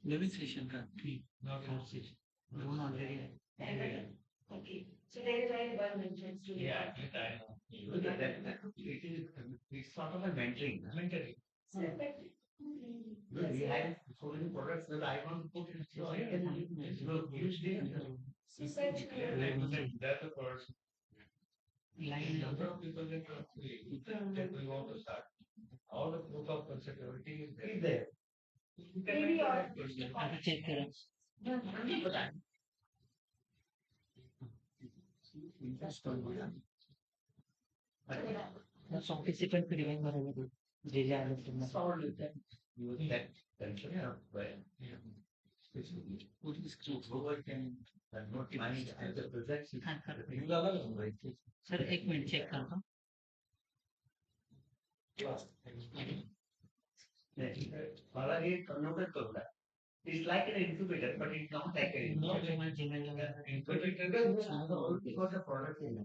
Living session का not session. One already. So there is like one mention to it's sort of a mentoring. Mentoring. So, we had so many products that I want to put in so use that's the first line number of people that we want to start. All the proof of concept everything is there. Maybe or check participant period जे जे आले त्यांना that tension right put this forward and not manage the projection sir एक minute check करतो मला हे convert करू द्या It's like an incubator, but it's not like an incubator. Incubator because the product is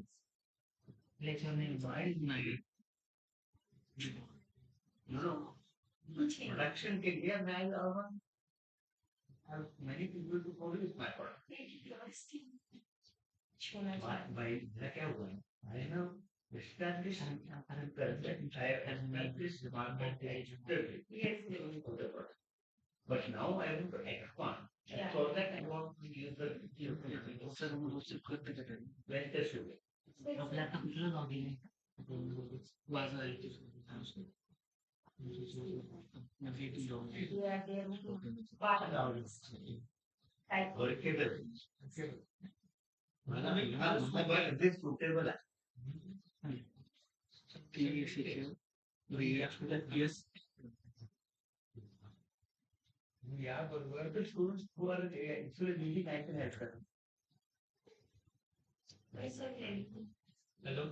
no. Production के लिए मैं have many people to produce my product. भाई क्या हुआ है? I have established concept. I have established the market activity. But now I want to expand. And for that I want to use the mentorship. आपल्या कुठलं login this suitable yes yeah but the students who are actually really I can help them hello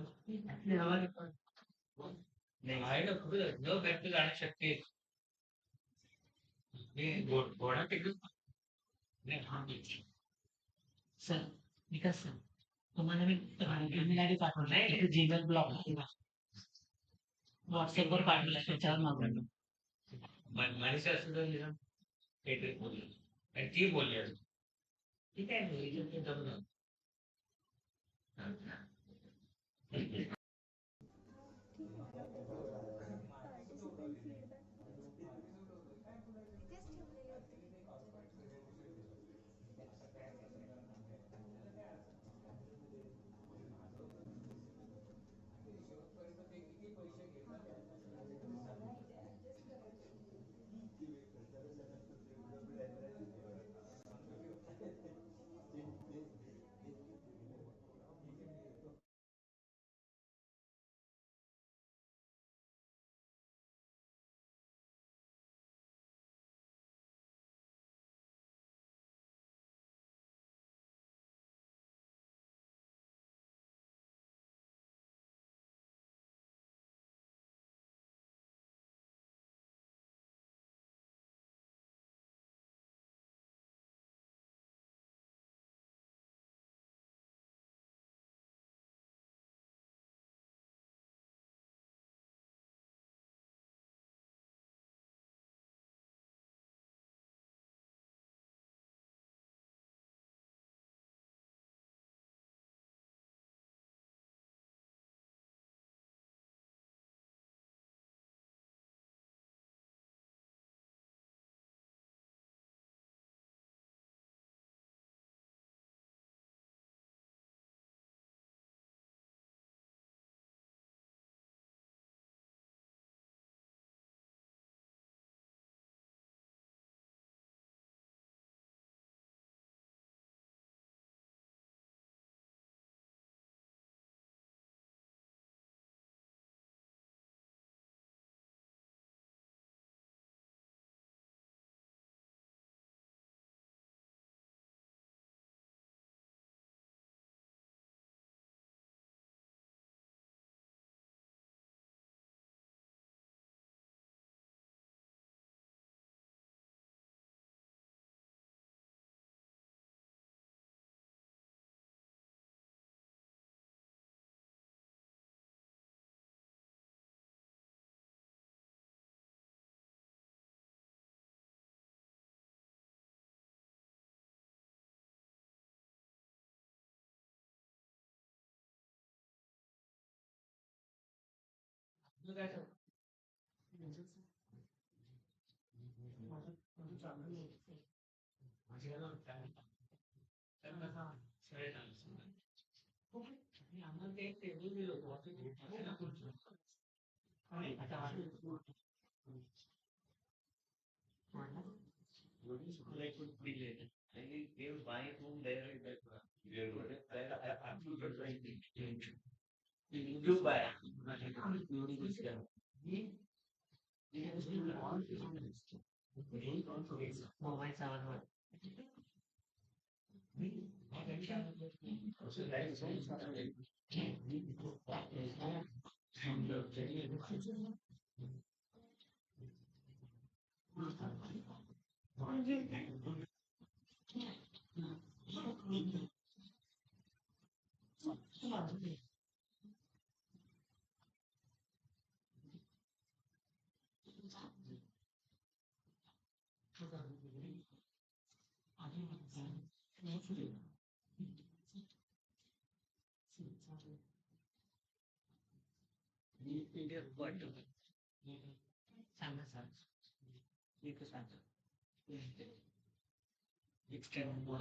नहीं आएगा खुद no बैठ के जाने शक्ति नहीं घोड़ा टिकट नहीं हाँ सर विकास सर तुम्हाला मी ईमेल आयडी पाठवला आहे जीमेल ब्लॉक व्हॉट्सअप वर पाठवला त्याच्यावर मागवलं मनीषा असं काहीतरी बोलली आणि ती बोलली ठीक आहे Like would be late. They will buy home there in that Dubai. India, what? Extend more.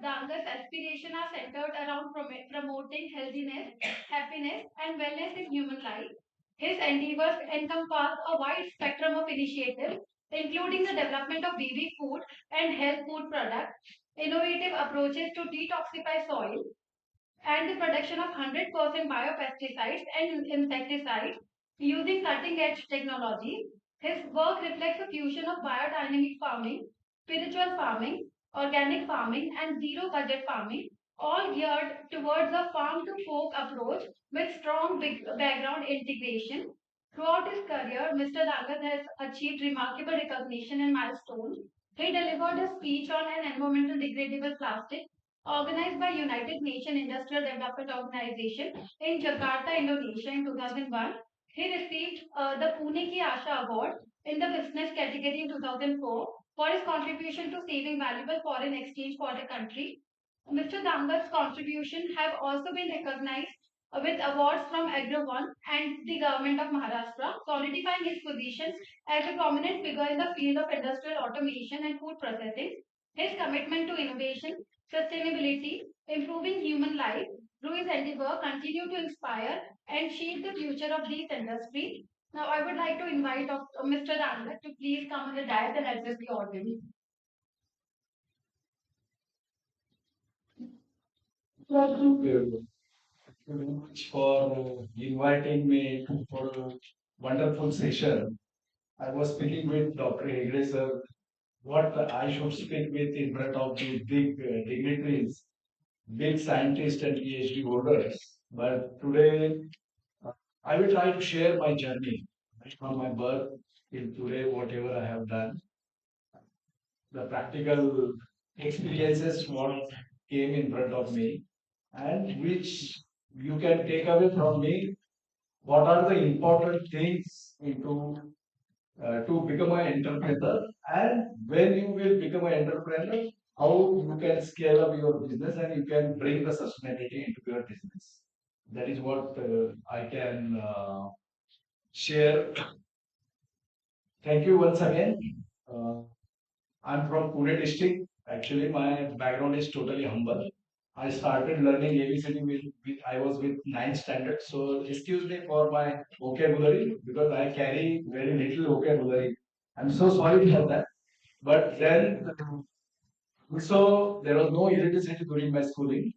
Danga's aspirations are centered around promoting healthiness, happiness, and wellness in human life. His endeavors encompass a wide spectrum of initiatives, including the development of baby food and health food products, innovative approaches to detoxify soil, and the production of 100% biopesticides and insecticides using cutting edge technology. His work reflects a fusion of biodynamic farming, spiritual farming, organic farming, and zero budget farming, all geared towards a farm to fork approach with strong background integration. Throughout his career, Mr. Dangat has achieved remarkable recognition and milestones. He delivered a speech on an environmental degradable plastic organized by United Nations Industrial Development Organization in Jakarta, Indonesia in 2001. He received the Pune Ki Asha Award in the business category in 2004 for his contribution to saving valuable foreign exchange for the country. Mr. Dangar's contribution have also been recognized with awards from Agro1 and the government of Maharashtra, solidifying his position as a prominent figure in the field of industrial automation and food processing. His commitment to innovation, sustainability, improving human life through his endeavor continue to inspire and shape the future of these industries. Now, I would like to invite Mr. Dangar to please come on the dais and address the audience. Thank you very much for inviting me for a wonderful session. I was speaking with Dr. Hegde sir, what I should speak with in front of the big dignitaries, big scientists and PhD holders. But today, uh, I will try to share my journey right from my birth till today, whatever I have done, the practical experiences what came in front of me, and which you can take away from me. What are the important things into to become an entrepreneur, and when you will become an entrepreneur, how you can scale up your business and you can bring the sustainability into your business. That is what I can share. Thank you once again. Uh, I'm from Pune district. Actually, my background is totally humble. I started learning ABCD I was with ninth standard. So excuse me for my vocabulary because I carry very little vocabulary. I'm so sorry for that. But then also there was no electricity during my schooling.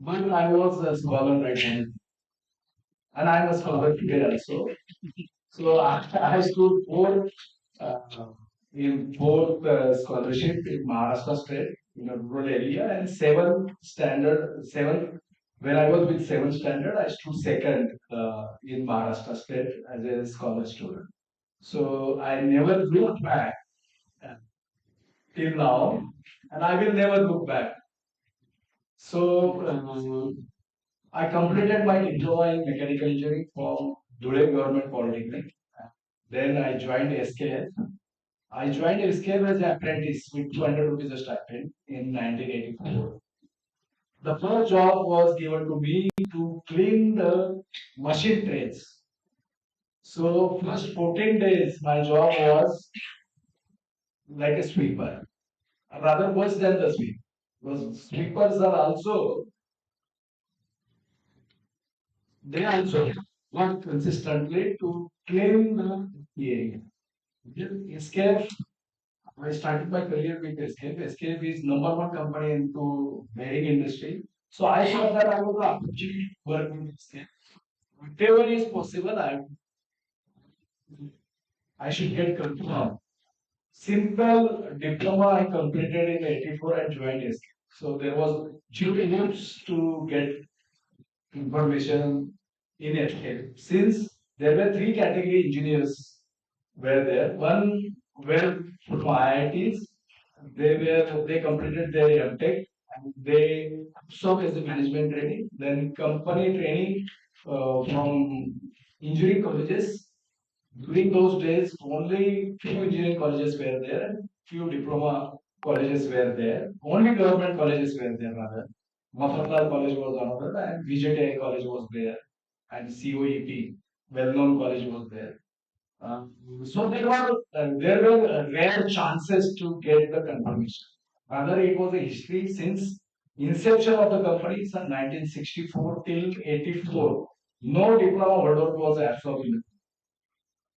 But I was a scholar right now, and I'm a scholar today also. So I stood fourth uh, in fourth scholarship in Maharashtra state in a rural area, and seventh when I was with seventh standard, I stood second in Maharashtra state as a scholar student. So I never looked back uh, till now, and I will never look back. So I completed my diploma in mechanical engineering from Dhule Government Polytechnic. Then I joined SKF. I joined SKF as an apprentice with 200 rupees a stipend in 1984. The first job was given to me to clean the machine trains. So first 14 days my job was like a sweeper, rather worse than the sweep. Because sweepers are also they also work consistently to clean the area. Escape. I started my career with Escape. Escape is number one company into bearing industry. So I thought that I would opportunity to work with Escape. Whatever is possible, I should get confirmed. Simple diploma I completed in 84 and joined Escape. So there was due hoops to get information in Escape. Since there were three category engineers were there. One were from IITs. They completed their MTech and they served as a management training. Then company training from engineering colleges. During those days, only few engineering colleges were there and few diploma colleges were there. Only government colleges were there rather. Mafatlar College was another and VJTI College was there and COEP, well-known college was there. So there were rare chances to get the confirmation. Rather, it was a history since inception of the company, from 1964 till 84. No diploma holder was absorbed.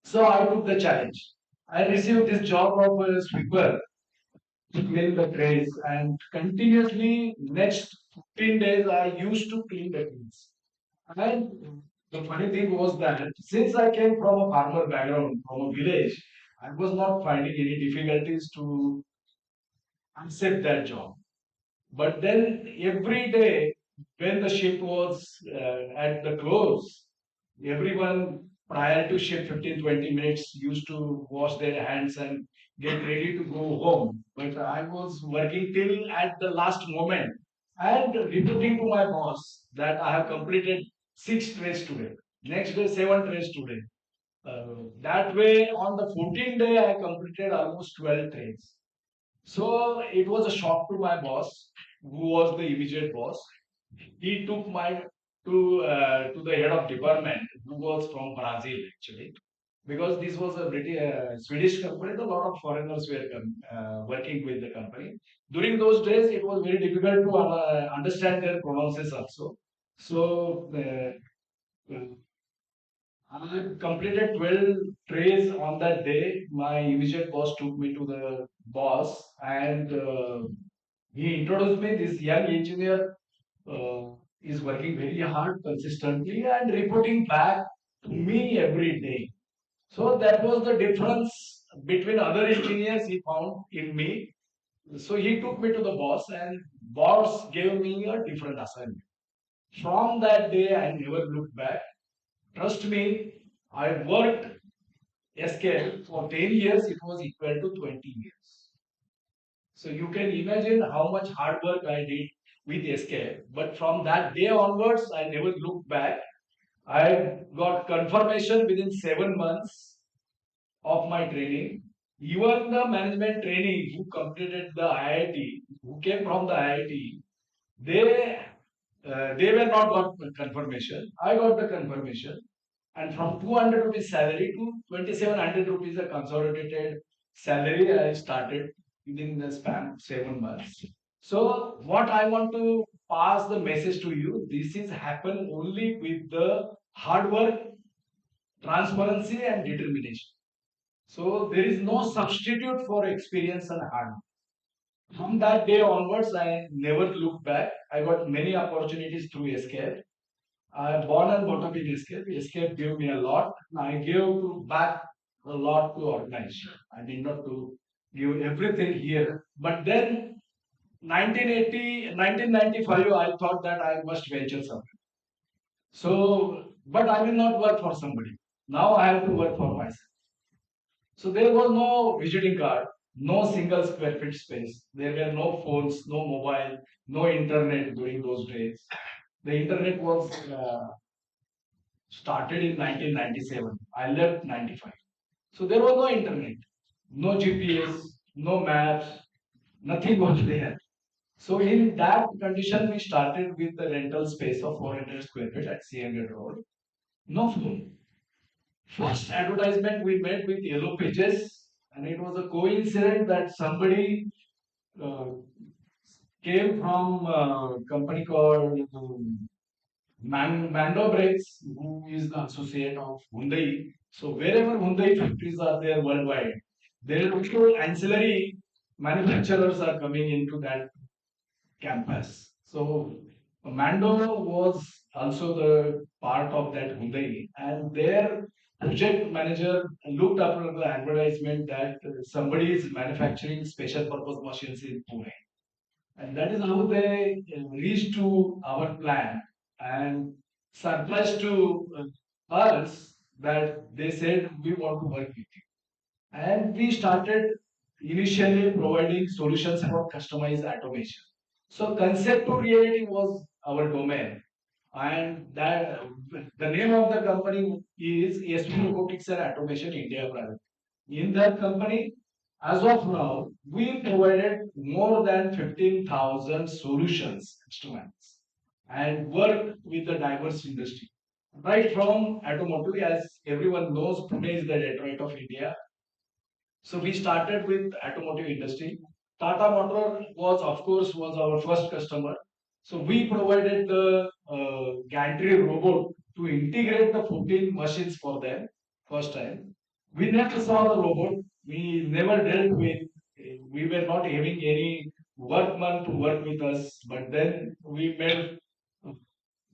So I took the challenge. I received this job of a sweeper to clean the trays, and continuously next 15 days I used to clean the trays. And the funny thing was that since I came from a farmer background, from a village, I was not finding any difficulties to accept that job. But then every day, when the shift was at the close, everyone prior to shift 15-20 minutes used to wash their hands and get ready to go home. But I was working till at the last moment and reporting to my boss that I have completed 6 trays today. Next day, 7 trains today. That way, on the 14th day, I completed almost 12 trains. So it was a shock to my boss, who was the immediate boss. He took my to the head of department, who was from Brazil actually, because this was a British Swedish company. A lot of foreigners were working with the company. During those days, it was very difficult to understand their pronunciations also. So uh, I completed 12 trays on that day. My immediate boss took me to the boss and he introduced me. This young engineer is working very hard consistently and reporting back to me every day. So that was the difference between other engineers he found in me. So he took me to the boss and boss gave me a different assignment. From that day, I never looked back. Trust me, I worked SKL for 10 years, it was equal to 20 years. So you can imagine how much hard work I did with SKL. But from that day onwards, I never looked back. I got confirmation within 7 months of my training. Even the management training who completed the IIT, who came from the IIT, they they were not got confirmation. I got the confirmation, and from 200 rupees salary to 2700 rupees a consolidated salary, I started within the span of 7 months. So what I want to pass the message to you: this is happen only with the hard work, transparency, and determination. So there is no substitute for experience and hard work. From that day onwards, I never looked back. I got many opportunities through Escape. I born and brought up in Escape. Escape gave me a lot. I gave back a lot to organization. I did not to give everything here. But then 1980, 1995, I thought that I must venture something. So, but I will not work for somebody. Now I have to work for myself. So there was no visiting card, no single square feet space. There were no phones, no mobile, no internet during those days. The internet was started in 1997. I left 95. So there was no internet, no GPS, no maps, nothing was there. So in that condition, we started with the rental space of 400 square feet at CNG Road. No phone. First advertisement we made with yellow pages, and it was a coincidence that somebody uh, came from a company called Mando Brakes, who is the associate of Hyundai. So wherever Hyundai factories are there worldwide, there are also ancillary manufacturers are coming into that campus. So Mando was also the part of that Hyundai, and their project manager looked after the advertisement that somebody is manufacturing special purpose machines in Pune. And that is how they reached to our plan and surprised to us that they said we want to work with you. And we started initially providing solutions for customized automation. So concept to reality was our domain. And that the name of the company is ESP Robotics and Automation India Private. In that company, as of now, we provided more than 15,000 solutions instruments and worked with the diverse industry. Right from automotive, as everyone knows, Pune is the Detroit of India. So we started with automotive industry. Tata Motor was, of course, was our first customer. So we provided the gantry robot to integrate the 14 machines for them first time. We never saw the robot. We never dealt with. We were not having any workman to work with us. But then we made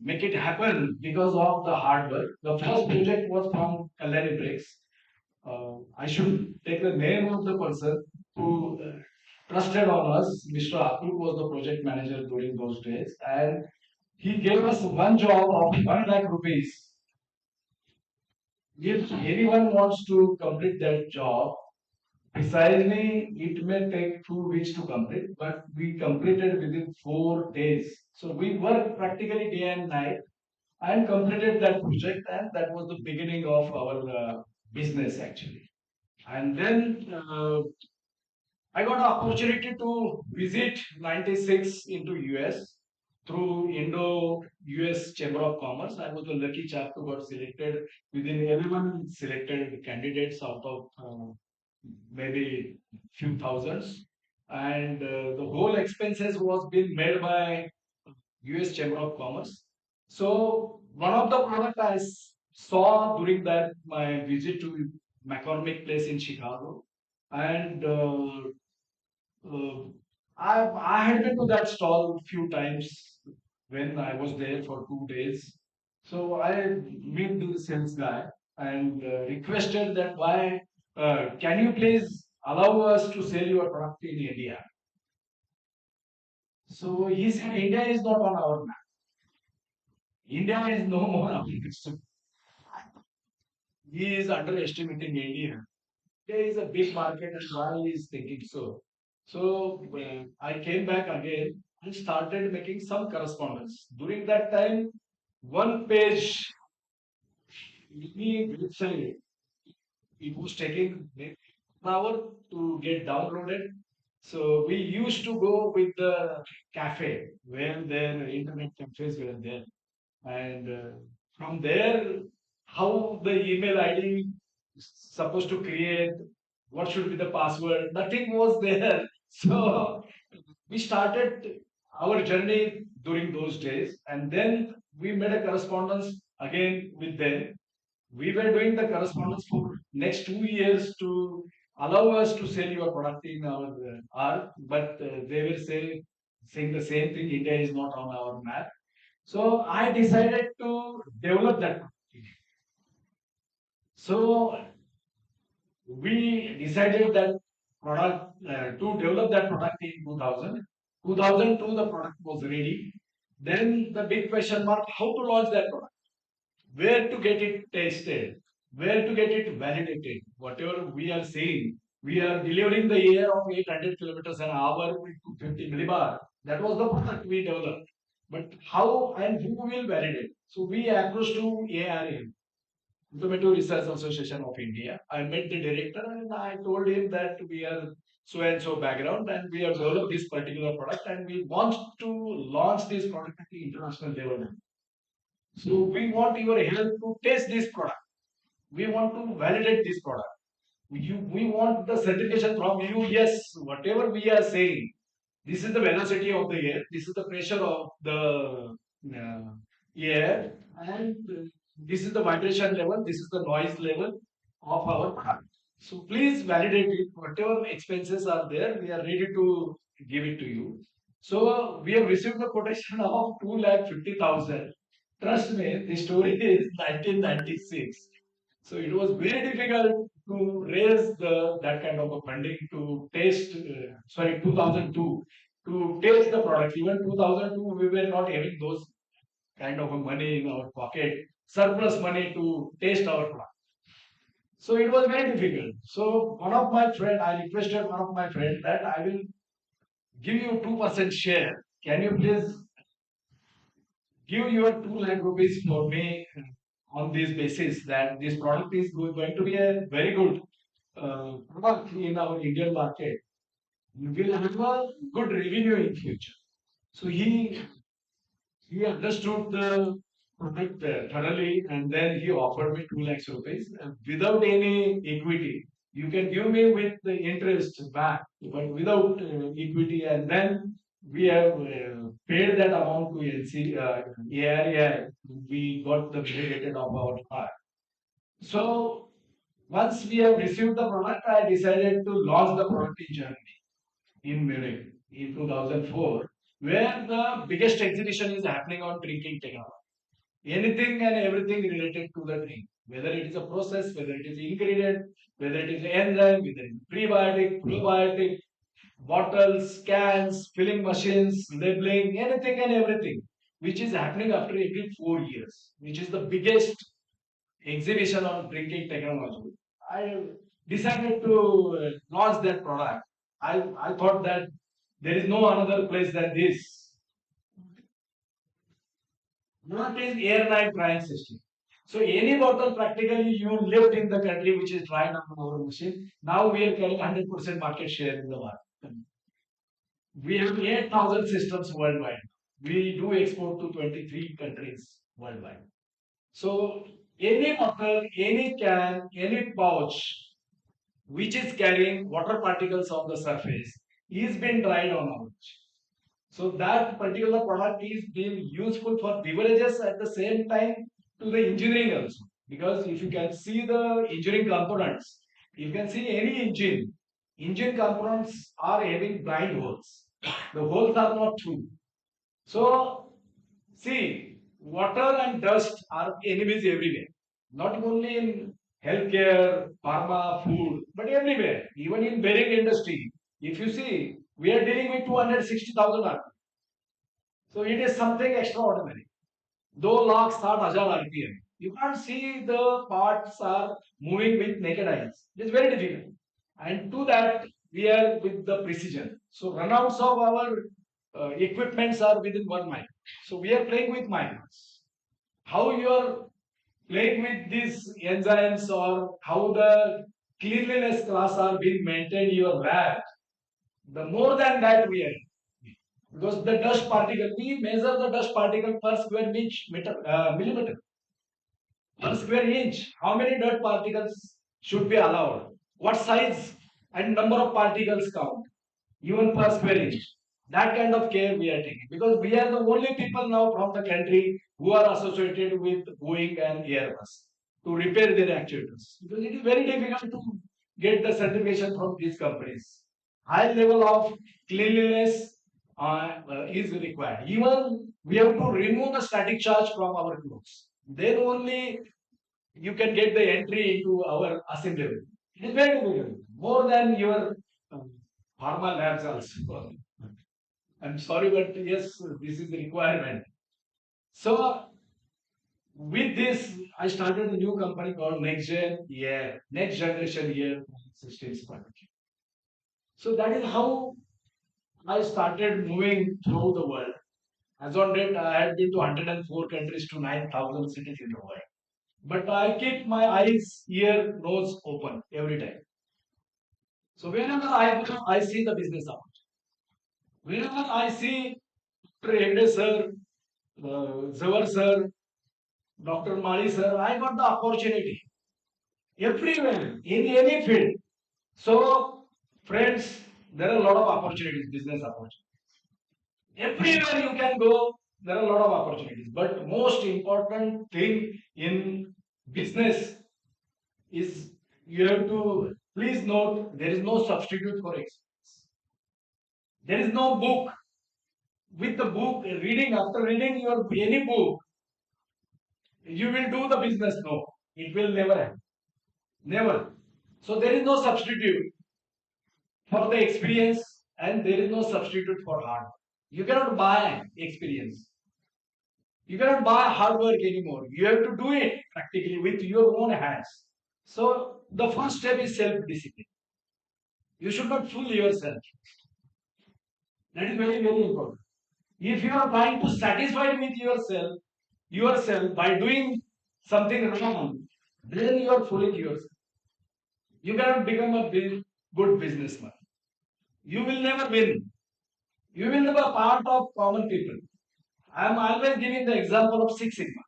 make it happen because of the hard work. The first project was from Kalyani Brakes. I should take the name of the person who trusted on us. Mr. Atul was the project manager during those days, and he gave us one job of 1 lakh rupees. If anyone wants to complete that job, precisely it may take 2 weeks to complete, but we completed within 4 days. So we worked practically day and night, and completed that project, and that was the beginning of our business actually. And then I got an opportunity to visit 96 into US through Indo-US Chamber of Commerce. I was the lucky chap who got selected within everyone selected candidates out of maybe few thousands. And the whole expenses was being made by US Chamber of Commerce. So one of the product saw during that my visit to McCormick Place in Chicago, and uh, I had been to that stall few times when I was there for 2 days. So I met the sales guy and requested that why can you please allow us to sell your product in India? So he said India is not on our map. India is no more our map. He is underestimating India. India is a big market and why he is thinking so. So I came back again and started making some correspondence. During that time, one page any website, it was taking maybe an hour to get downloaded. So we used to go with the cafe where their internet cafes were there. And from there, how the email ID is supposed to create, what should be the password, nothing was there. So we started our journey during those days, and then we made a correspondence again with them. We were doing the correspondence for next 2 years to allow us to sell your product in our but they were saying the same thing. India is not on our map. So I decided to develop that. So we decided that product to develop that product in 2000. 2002 the product was ready. Then the big question mark: how to launch that product? Where to get it tested? Where to get it validated? Whatever we are saying, we are delivering the air of 800 kilometers an hour with 250 millibar. That was the product we developed. But how and who will validate? So we approached to ARM, Tomato Research Association of India. I met the director and I told him that we are so and so background and we have developed this particular product and we want to launch this product at the international level. So we want your help to test this product. We want to validate this product. We want the certification from you. Yes, whatever we are saying, this is the velocity of the air, this is the pressure of the air, and this is the vibration level, this is the noise level of our product. So please validate it. Whatever expenses are there, we are ready to give it to you. So we have received the quotation of 2,50,000. Trust me, the story is 1996. So it was very difficult to raise that kind of a funding to taste, 2002, to taste the product. Even 2002, we were not having those kind of a money in our pocket, surplus money to taste our product. So it was very difficult. So one of my friend, I requested one of my friend that I will give you 2% share. Can you please give your 2 lakh rupees for me on this basis that this product is going to be a very good product in our Indian market. We will have a good revenue in future. So he understood the product thoroughly and then he offered me 2 lakhs rupees without any equity. You can give me with the interest back, but without equity. And then we have paid that amount to LC, ARI. We got the validated of our part. So once we have received the product, I decided to launch the product in Germany, in Munich, in 2004, where the biggest exhibition is happening on drinking technology. Anything and everything related to the drink, whether it is a process, whether it is ingredient, whether it is enzyme, whether it is prebiotic, probiotic, bottles, cans, filling machines, labeling, anything and everything, which is happening after every 4 years, which is the biggest exhibition on drinking technology. I decided to launch that product. I thought that there is no another place than this. What is air-night drying system? So any bottle practically you lift in the country which is drying on our machine. Now we are carrying 100% market share in the market. We have 8,000 systems worldwide. We do export to 23 countries worldwide. So any bottle, any can, any pouch which is carrying water particles on the surface is being dried on our machine. So that particular product is being useful for beverages at the same time to the engineering also. Because if you can see the engineering components, you can see any engine components are having blind holes. The holes are not true. So see, water and dust are enemies everywhere. Not only in healthcare, pharma, food, but everywhere. Even in bearing industry. If you see, we are dealing with 260,000 RPM. So it is something extraordinary. 2,60,000 RPM. You can't see the parts are moving with naked eyes. It is very difficult. And to that, we are with the precision. So runouts of our equipments are within 1 mile. So we are playing with miles. How you are playing with these enzymes or how the cleanliness class are being maintained in your lab, the more than that we are. Because the dust particle, we measure the dust particle per square millimeter, per square inch. How many dirt particles should be allowed? What size and number of particles count? Even per square inch. That kind of care we are taking because we are the only people now from the country who are associated with Boeing and Airbus to repair their actuators. Because it is very difficult to get the certification from these companies. High level of cleanliness is required. Even we have to remove the static charge from our clothes. Then only you can get the entry into our assembly. It is very difficult. More than your pharma labs also. I'm sorry, but yes, this is the requirement. So with this, I started a new company called Next Generation Year Systems Private. So that is how I started moving through the world. As on date, I had been to 104 countries to 9,000 cities in the world. But I keep my eyes, ear, nose open every time. So whenever I go, I see the business out. Whenever I see Dr. Hegde sir, Zawar sir, Dr. Mali sir, I got the opportunity everywhere in any field. So, friends, there are a lot of opportunities, business opportunities. Everywhere you can go, there are a lot of opportunities. But most important thing in business is you have to please note there is no substitute for experience. There is no book. With the book, reading after reading your any book, you will do the business. No, it will never happen. Never. So there is no substitute for the experience and there is no substitute for hard work. You cannot buy experience. You cannot buy hard work anymore. You have to do it practically with your own hands. So the first step is self-discipline. You should not fool yourself. That is very, very important. If you are trying to satisfy with yourself by doing something wrong, then you are fooling yourself. You cannot become a good businessman. You will never win. You will never part of common people. I am always giving the example of Six Sigma.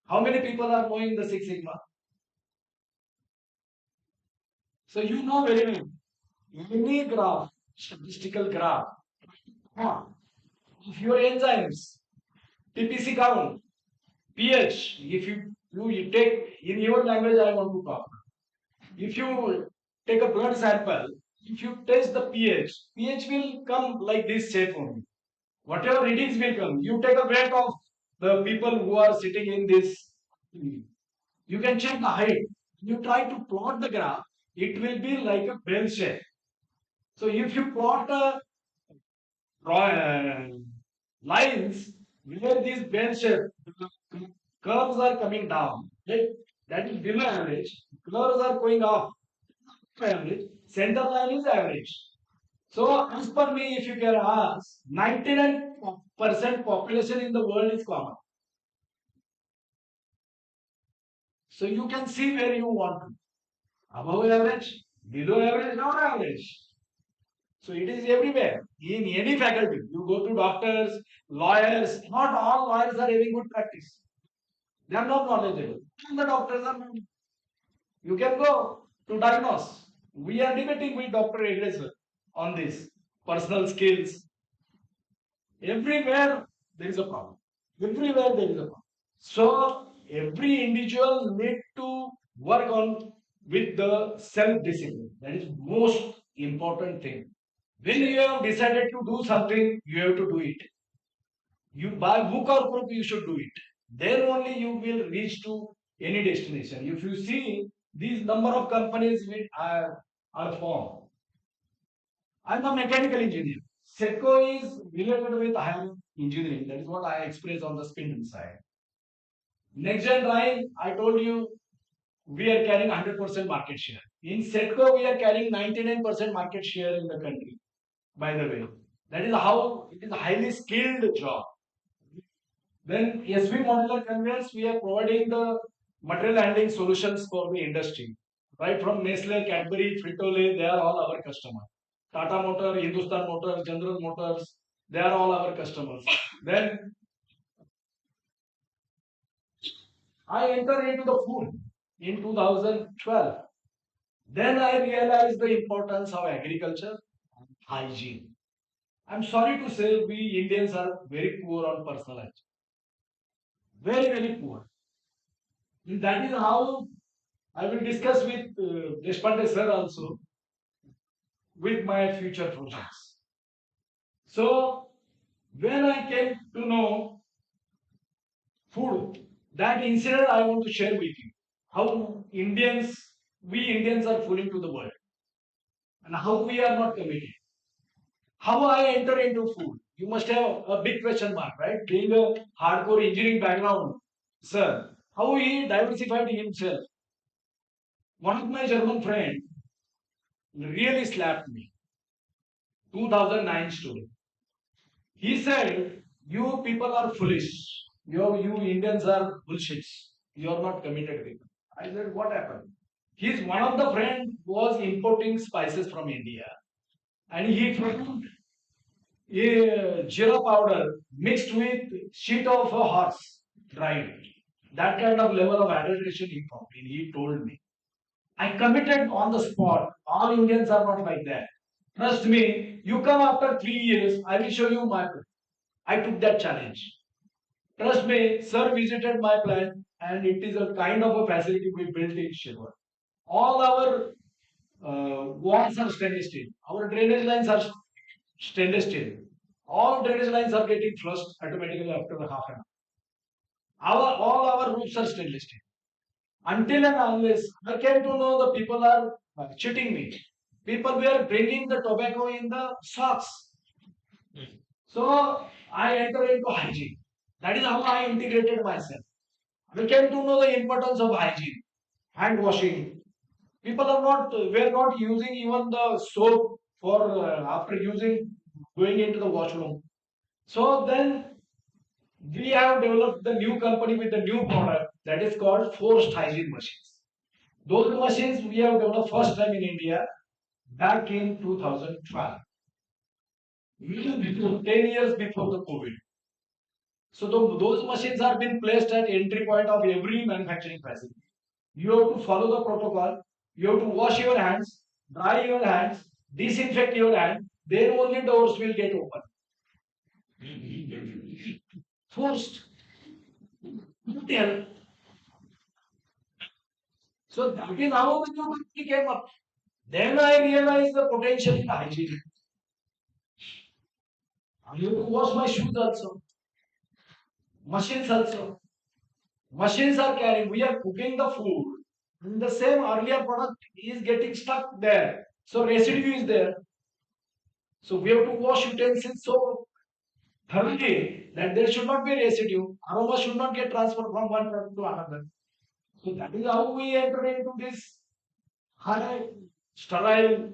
How many people are knowing the Six Sigma? So you know very well. Any graph, statistical graph, if your enzymes, TPC count, pH, if you take in your language, I want to talk. If you take a blood sample, if you test the pH will come like this shape only. Whatever readings will come, you take a weight of the people who are sitting in this. You can check the height. You try to plot the graph, it will be like a bell shape. So if you plot lines where these bell shape curves are coming down, that is below average. Curves are going up average. Center line is average. So as per me, if you can ask, 99% population in the world is common. So you can see where you want to. Above average, below average, not average. So it is everywhere. In any faculty, you go to doctors, lawyers, not all lawyers are having good practice. They are not knowledgeable. And the doctors are not. You can go to diagnose. We are debating with Dr. Aggressor on this. Personal skills. Everywhere there is a problem. Everywhere there is a problem. So every individual need to work on with the self-discipline. That is most important thing. When you have decided to do something, you have to do it. You by hook or crook, you should do it. Then only you will reach to any destination. If you see these number of companies which are formed, I'm a mechanical engineer. SETCO is related with higher engineering. That is what I express on the spindle side. Next gen drawing, I told you we are carrying 100% market share. In SETCO, we are carrying 99% market share in the country. By the way, that is how it is a highly skilled job. Then SV modular conveyors, we are providing the material handling solutions for the industry. Right from Nestle, Cadbury, Frito-Lay, they are all our customers. Tata Motor, Hindustan Motors, General Motors, they are all our customers. Then I entered into the food in 2012. Then I realized the importance of agriculture and hygiene. I'm sorry to say we Indians are very poor on personal hygiene. Very, very poor. And that is how I will discuss with Deshpande sir also with my future projects. So when I came to know food, that incident I want to share with you. How we Indians are fooling to the world and how we are not committed. How I enter into food? You must have a big question mark, right? Being a hardcore engineering background, sir, how he diversified himself. One of my German friends really slapped me. 2009 story. He said, "You people are foolish. You Indians are bullshits. You are not committed people." I said, "What happened?" His one of the friend was importing spices from India, and he found a jeera powder mixed with sheet of a horse dried. That kind of level of adulteration he found. And he told me. I committed on the spot. All Indians are not like that. Trust me, you come after 3 years, I will show you my plan. I took that challenge. Trust me, sir visited my plant and it is a kind of a facility we built in Shirwar. All our walls are stainless steel. Our drainage lines are stainless steel. All drainage lines are getting flushed automatically after half an hour. All our roofs are stainless steel. Until and unless I came to know the people are cheating me. People were bringing the tobacco in the socks. So I entered into hygiene. That is how I integrated myself. I came to know the importance of hygiene, hand washing. People are not were not using even the soap for after using going into the washroom. So then we have developed the new company with the new product that is called forced hygiene machines. Those machines we have developed first time in India back in 2012, before 10 years before the COVID. So those machines are being placed at entry point of every manufacturing facility. You have to follow the protocol. You have to wash your hands, dry your hands, disinfect your hand. Then only doors will get open. Forced. Tell. So that is how the new came up. Then I realized the potential in hygiene. I have to wash my shoes also. Machines also. Machines are carrying. We are cooking the food. And the same earlier product is getting stuck there. So residue is there. So we have to wash utensils so thoroughly that there should not be residue. Aroma should not get transferred from one product to another. So that is how we enter into this high, sterile,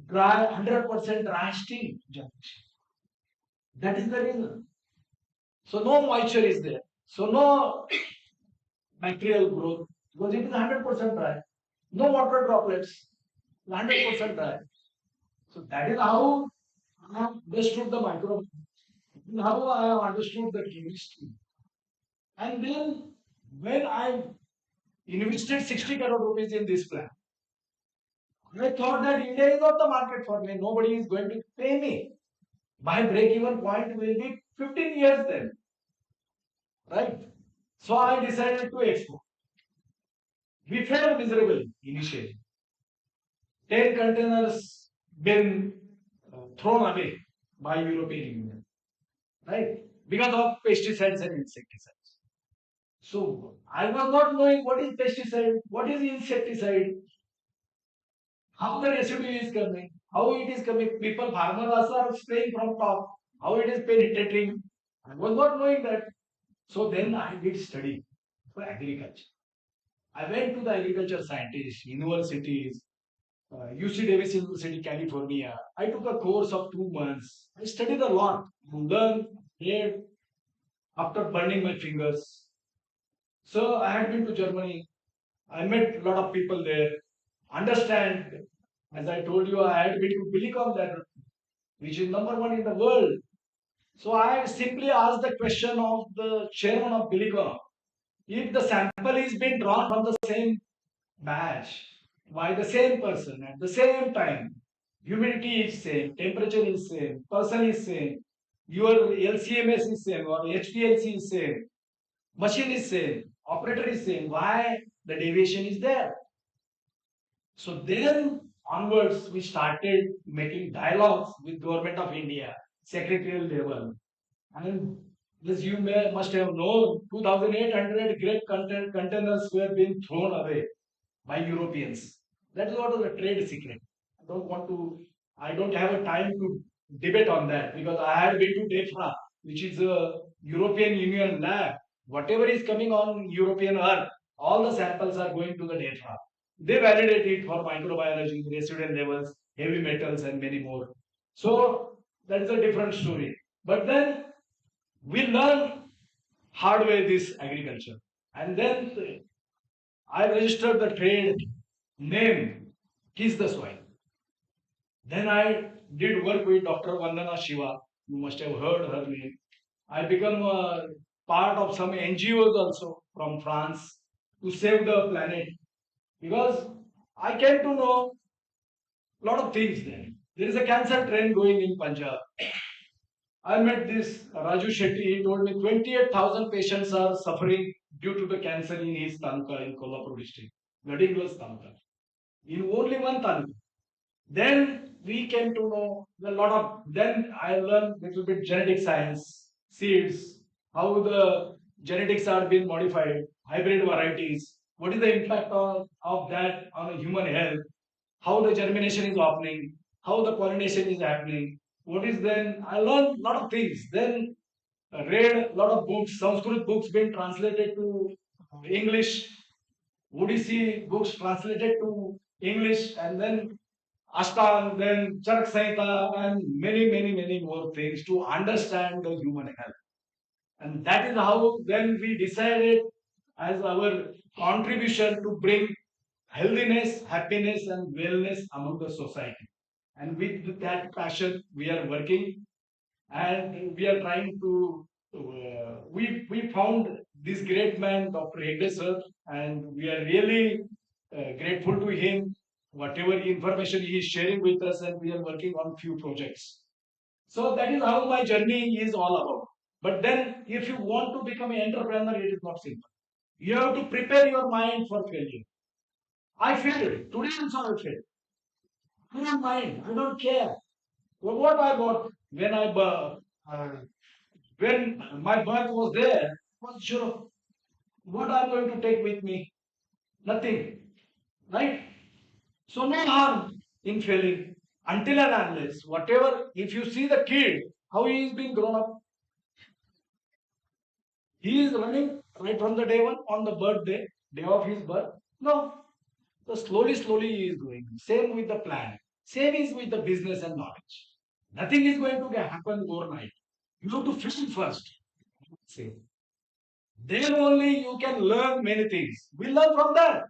dry, 100% dry steel generation. That is the reason. So no moisture is there. So no bacterial growth. because it is 100% dry. No water droplets, 100% dry. So that is how I have understood the micro, how I have understood the chemistry. And then when I invested 60 crore rupees in this plan, I thought that India is not the market for me. Nobody is going to pay me. My break-even point will be 15 years then, right? So I decided to export. We failed miserably initially. 10 containers been thrown away by European Union, right? Because of pesticides and insecticides. So I was not knowing what is pesticide, what is insecticide, how the residue is coming, how it is coming. People, farmers are spraying from top, how it is penetrating. I was not knowing that. So then I did study for agriculture. I went to the agriculture scientists, universities, UC Davis University, California. I took a course of 2 months. I studied a lot, learned, read, after burning my fingers. So I had been to Germany. I met a lot of people there. Understand, as I told you, I had been to Silicon there, which is number one in the world. So I simply asked the question of the chairman of Silicon, if the sample is being drawn from the same batch by the same person at the same time, humidity is same, temperature is same, person is same, your LCMS is same or HPLC is same, machine is same, operator is same, why the deviation is there? So then onwards, we started making dialogues with Government of India, secretarial level. And as you must have known, 2,800 great containers were being thrown away by Europeans. That is what was the trade secret. I don't have a time to debate on that because I had been to DEFRA, which is a European Union lab. Whatever is coming on European earth, all the samples are going to the DEFRA. They validate it for microbiology, residual levels, heavy metals, and many more. So that is a different story. But then we learn hard way this agriculture. And then I registered the trade name, Kiss the Soil. Then I did work with Dr. Vandana Shiva. You must have heard her name. I become a part of some NGOs also from France to save the planet because I came to know a lot of things there. There is a cancer trend going in Punjab. I met this Raju Shetty. He told me 28,000 patients are suffering due to the cancer in his taluka in Kolhapur district, Gadinglas taluka. In only one taluka. Then we came to know a lot of. Then I learned little bit genetic science, seeds, how the genetics are being modified, hybrid varieties. What is the impact of that on human health? How the germination is happening, how the pollination is happening. What is then? I learned a lot of things. Then read a lot of books, Sanskrit books being translated to English, Odissi books translated to English, and then Ashtang, then Charak Samhita, and many more things to understand the human health. And that is how then we decided as our contribution to bring healthiness, happiness, and wellness among the society. And with that passion, we are working and we are trying to. We found this great man, Dr. Hegde sir, and we are really grateful to him. Whatever information he is sharing with us, and we are working on few projects. So that is how my journey is all about. But then, if you want to become an entrepreneur, it is not simple. You have to prepare your mind for failure. I failed. Today also I failed. I don't mind. I don't care. What I got when when my birth was there was sure. What I'm going to take with me? Nothing. Right? So no harm in failing. Until and unless, whatever, if you see the kid, how he is being grown up, he is running right from the day one on the birthday, day of his birth. No. So slowly he is going. Same with the plan. Same is with the business and knowledge. Nothing is going to happen overnight. You have to fail first. Same. Then only you can learn many things. We learn from that.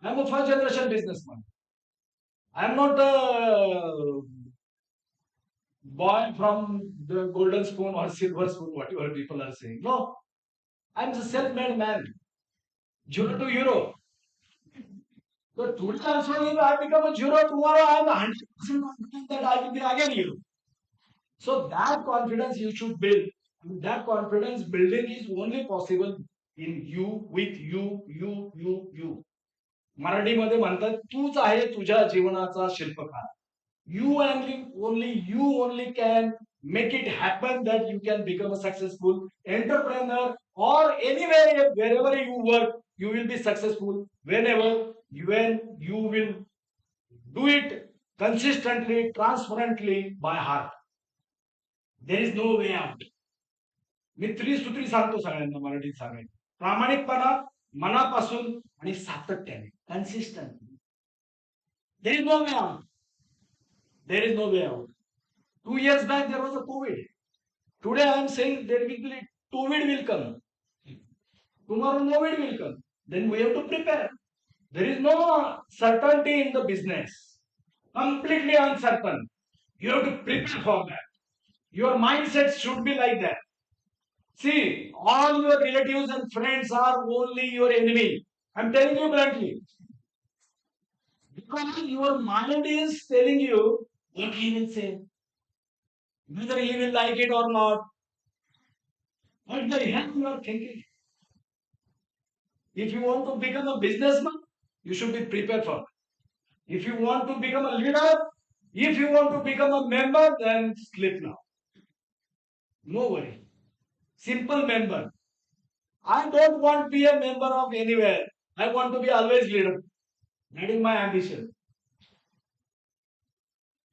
I'm a first generation businessman. I'm not a boy from the golden spoon or silver spoon, whatever people are saying. No, I'm a self-made man. Zero to euro. So today also if I become a zero, tomorrow I am 100% confident that I will be again euro. So that confidence you should build. That confidence building is only possible in you, with you. मराठीमध्ये म्हणतात तूच आहे तुझ्या जीवनाचा शिल्पकार. You only can make it happen that you can become a successful entrepreneur or anywhere wherever you work you will be successful when you will do it consistently transparently by heart. There is no way out. मी त्रिसूत्री सांगतो सगळ्यांना मराठीत सांगायचं प्रामाणिकपणा मनापासून आणि सातत्याने consistent. There is no way out. There is no way out. 2 years back there was a COVID. Today I am saying there will be COVID will come. Tomorrow COVID will come. Then we have to prepare. There is no certainty in the business. Completely uncertain. You have to prepare for that. Your mindset should be like that. See, all your relatives and friends are only your enemy. I'm telling you bluntly. Because your mind is telling you what he will say, whether he will like it or not. What the hell you are thinking? If you want to become a businessman, you should be prepared for it. If you want to become a leader, if you want to become a member, then sleep now. No worry. Simple member. I don't want to be a member of anywhere. I want to be always leader. That is my ambition.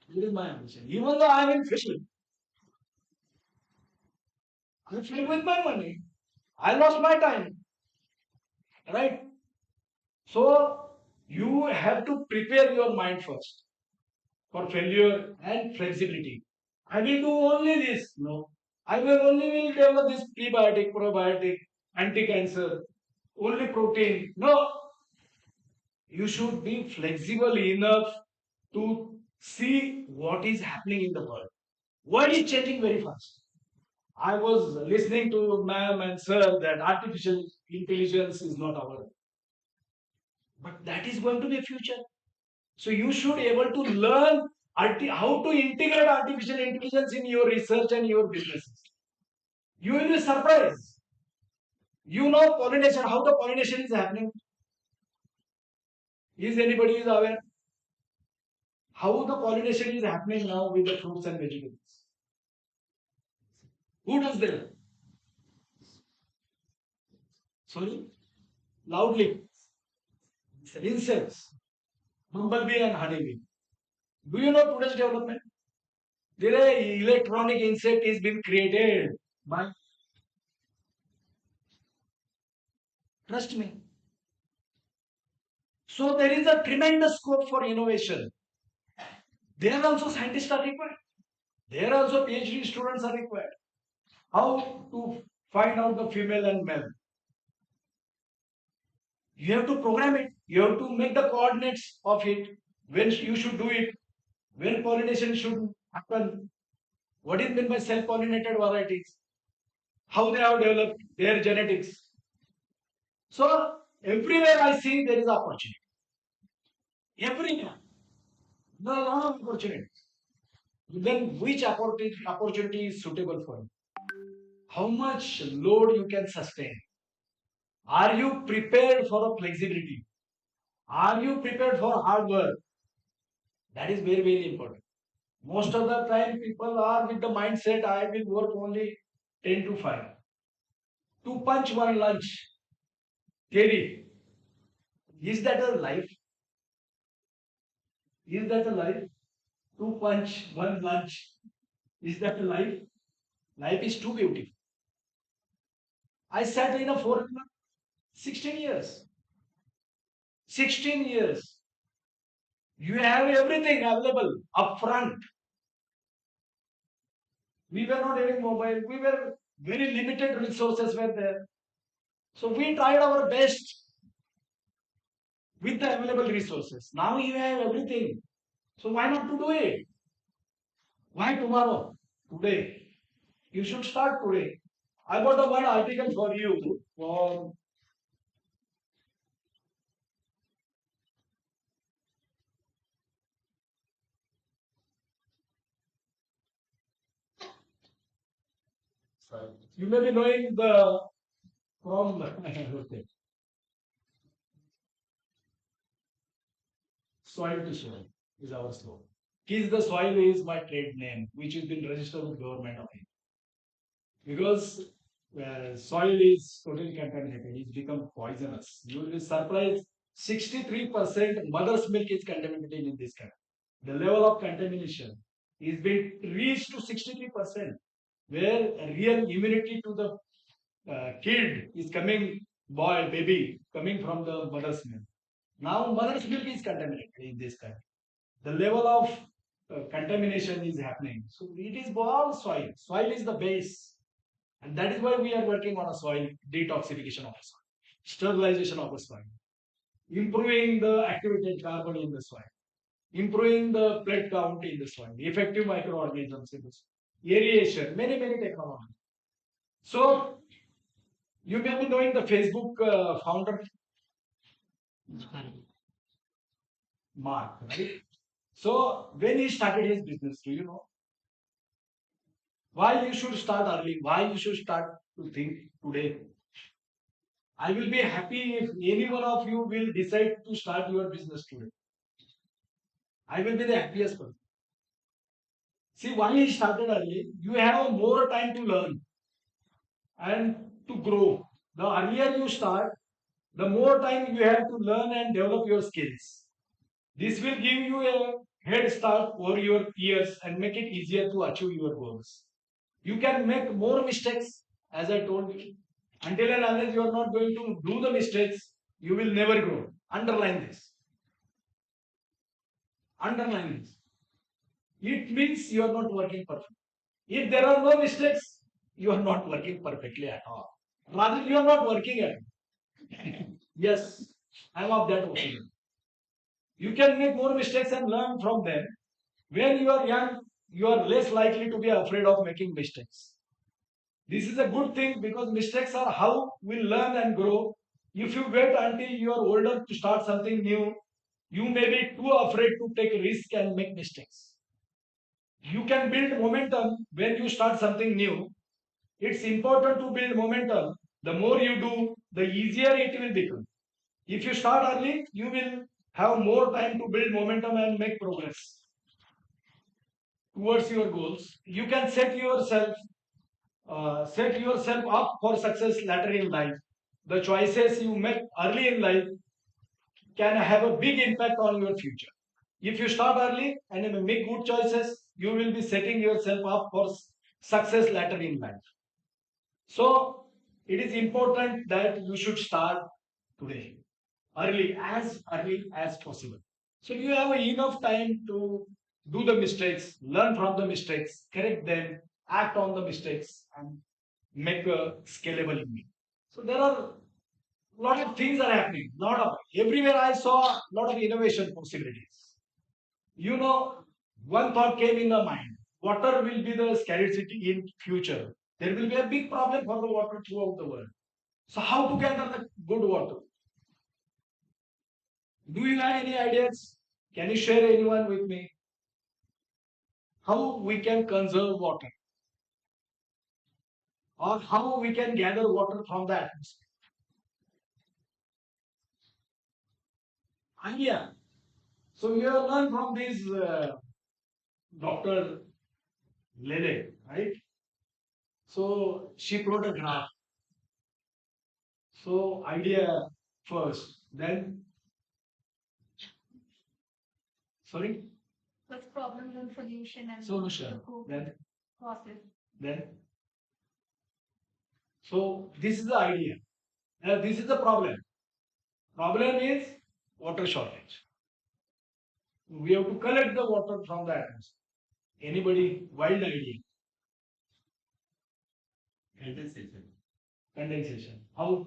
That is my ambition. Even though I am in fishing, I filled with my money. I lost my time. Right? So you have to prepare your mind first for failure and flexibility. I will do only this. No. I will develop this prebiotic, probiotic, anti-cancer, only protein. No. You should be flexible enough to see what is happening in the world. World is changing very fast. I was listening to ma'am and sir that artificial intelligence is not our, but that is going to be a future. So you should be able to learn how to integrate artificial intelligence in your research and your businesses. You will be surprised. You know pollination, how the pollination is happening. Is anybody is aware? How the pollination is happening now with the fruits and vegetables? Who does that? Sorry? Loudly. Insects. Bumblebee and honeybee. Do you know today's development? There is electronic insect is being created by. Trust me. So there is a tremendous scope for innovation. There also scientists are required. There also PhD students are required. How to find out the female and male? You have to program it. You have to make the coordinates of it. When you should do it. When pollination should happen. What is meant by self-pollinated varieties? How they have developed their genetics. So everywhere I see there is opportunity. Everywhere. There are a lot of opportunities. Then which opportunity is suitable for you? How much load you can sustain? Are you prepared for a flexibility? Are you prepared for hard work? That is very, very important. Most of the time, people are with the mindset I will work only 10 to 5. To punch one lunch. Theory. Is that a life? Is that a life? To punch one lunch. Is that a life? Life is too beautiful. I sat in a foreign 16 years. 16 years. You have everything available upfront. We were not having mobile. We were very limited resources were there. So we tried our best with the available resources. Now you have everything. So why not to do it? Why tomorrow? Today. You should start today. I got a one article for you from you may be knowing the from okay, soil to soil is our slogan. Kiss the soil is my trade name, which has been registered with government of India. Because soil is totally contaminated, it's become poisonous. You will be surprised 63% mother's milk is contaminated in this country. The level of contamination is being reached to 63%, where real immunity to the kid is coming, boy, baby, coming from the mother's milk. Now mother's milk is contaminated in this country. The level of contamination is happening. So it is all soil. Soil is the base. And that is why we are working on a soil detoxification of the soil, sterilization of the soil, improving the activated carbon in the soil, improving the plate count in the soil, effective microorganisms in the soil, aeration, many, many technologies. So you may be knowing the Facebook founder, Mark, right? So when he started his business, do you know why you should start early? Why you should start to think today? I will be happy if any one of you will decide to start your business today. I will be the happiest person. See, why he started early? You have more time to learn and to grow. The earlier you start, the more time you have to learn and develop your skills. This will give you a head start over your peers and make it easier to achieve your goals. You can make more mistakes, as I told you. Until and unless you are not going to do the mistakes, you will never grow. Underline this. Underline this. It means you are not working perfectly. If there are no mistakes, you are not working perfectly at all. Rather, you are not working at all. Yes, I am of that opinion. You can make more mistakes and learn from them. When you are young, you are less likely to be afraid of making mistakes. This is a good thing because mistakes are how we learn and grow. If you wait until you are older to start something new, you may be too afraid to take a risk and make mistakes. You can build momentum when you start something new. It's important to build momentum. The more you do, the easier it will become. If you start early, you will have more time to build momentum and make progress towards your goals. You can set yourself up for success later in life. The choices you make early in life can have a big impact on your future. If you start early and make good choices, you will be setting yourself up for success later in life. So it is important that you should start today, early as possible. So you have enough time to do the mistakes, learn from the mistakes, correct them, act on the mistakes, and make a scalable unit. So there are a lot of things are happening. Lot of everywhere I saw a lot of innovation possibilities. You know, one thought came in the mind: water will be the scarcity in future. There will be a big problem for the water throughout the world. So how to gather the good water? Do you have any ideas? Can you share anyone with me? How we can conserve water, or how we can gather water from the atmosphere? Idea. So you have learned from this Dr. Lele, right? So she plot a graph. So idea first, then sorry, With problems and solution and solution, then process. then. So this is the idea. Now this is the problem. Problem is water shortage. We have to collect the water from the atmosphere. Anybody wild idea? Condensation. Condensation. How?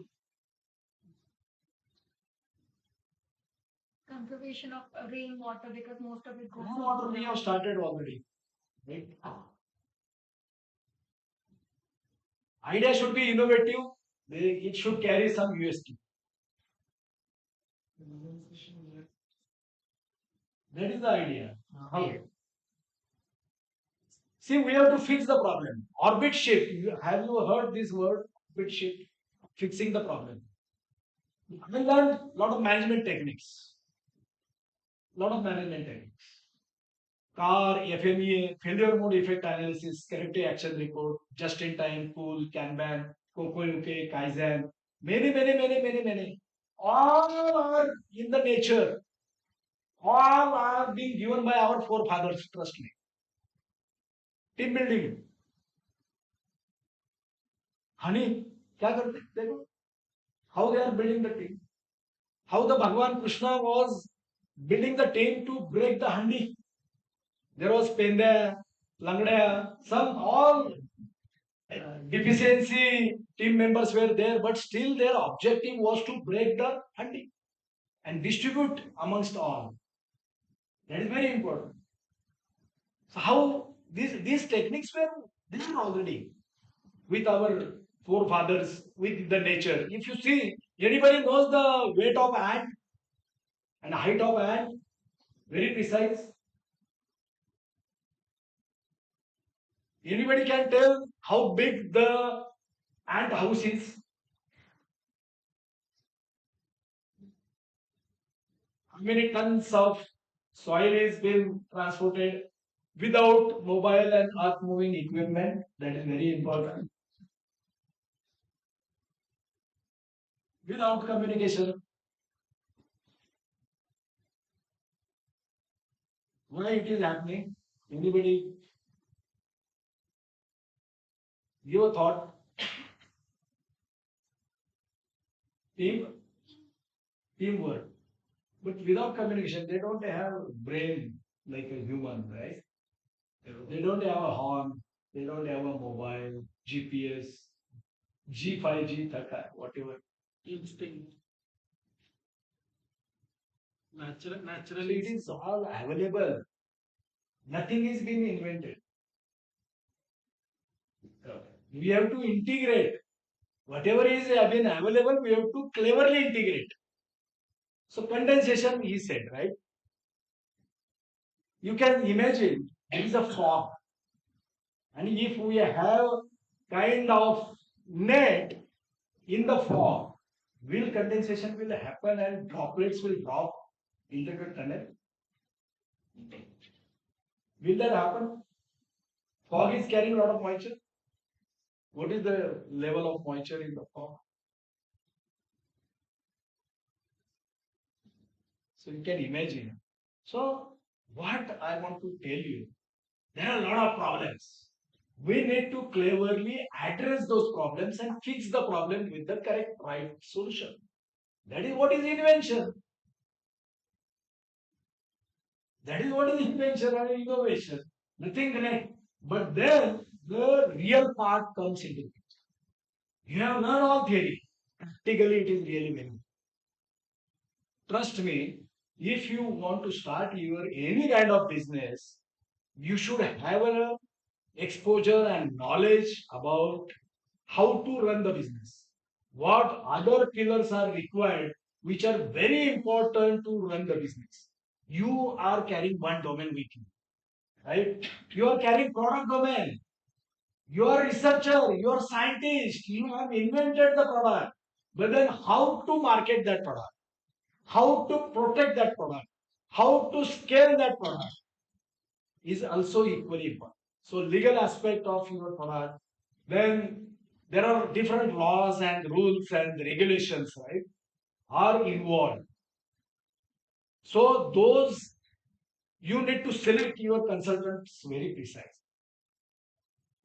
Conservation of rainwater because most of it goes. Water we have started already. Right? Idea should be innovative. It should carry some USP. That is the idea. How? See, we have to fix the problem. Orbit shift. Have you heard this word? Orbit shift. Fixing the problem. I learned a lot of management techniques. Lot of management techniques. CAR, FMEA, failure mode effect analysis, corrective action report, just in time, pool, Kanban, Coco UK, Kaizen, many. All are in the nature. All are being given by our forefathers, trust me. Team building. Honey, क्या करते देखो how they are building the team. How the Bhagwan Krishna was building the team to break the handi. There was Pendya, Langdaya, some all deficiency team members were there, but still their objective was to break the handi and distribute amongst all. That is very important. So how these techniques were there already with our forefathers, with the nature. If you see, anybody knows the weight of ant and height of ant, very precise. Anybody can tell how big the ant house is? How many tons of soil is being transported without mobile and earth moving equipment? That is very important. Without communication. Why it is happening? Anybody give a thought? Teamwork. But without communication, they don't have brain like a human, right? They don't have a horn, they don't have a mobile, GPS, G5, G30, whatever. Instinct. Naturally, it is all available. Nothing is being invented. We have to integrate. Whatever is been available, we have to cleverly integrate. So condensation, he said, right? You can imagine there is a fog. And if we have kind of net in the fog, will condensation will happen and droplets will drop into the tunnel? Will that happen? Fog is carrying a lot of moisture. What is the level of moisture in the fog? So you can imagine. So what I want to tell you, there are a lot of problems. We need to cleverly address those problems and fix the problem with the correct right solution. That is what is invention. That is what is invention and innovation. Nothing great. But then the real part comes into it. You have learned all theory. Practically, it is really very. Trust me, if you want to start your any kind of business, you should have a exposure and knowledge about how to run the business. What other pillars are required, which are very important to run the business. You are carrying one domain with you, right? You are carrying product domain. You are researcher, you are scientist, you have invented the product. But then how to market that product? How to protect that product? How to scale that product is also equally important. So legal aspect of your product, then there are different laws and rules and regulations, right, are involved. So those you need to select your consultants very precise.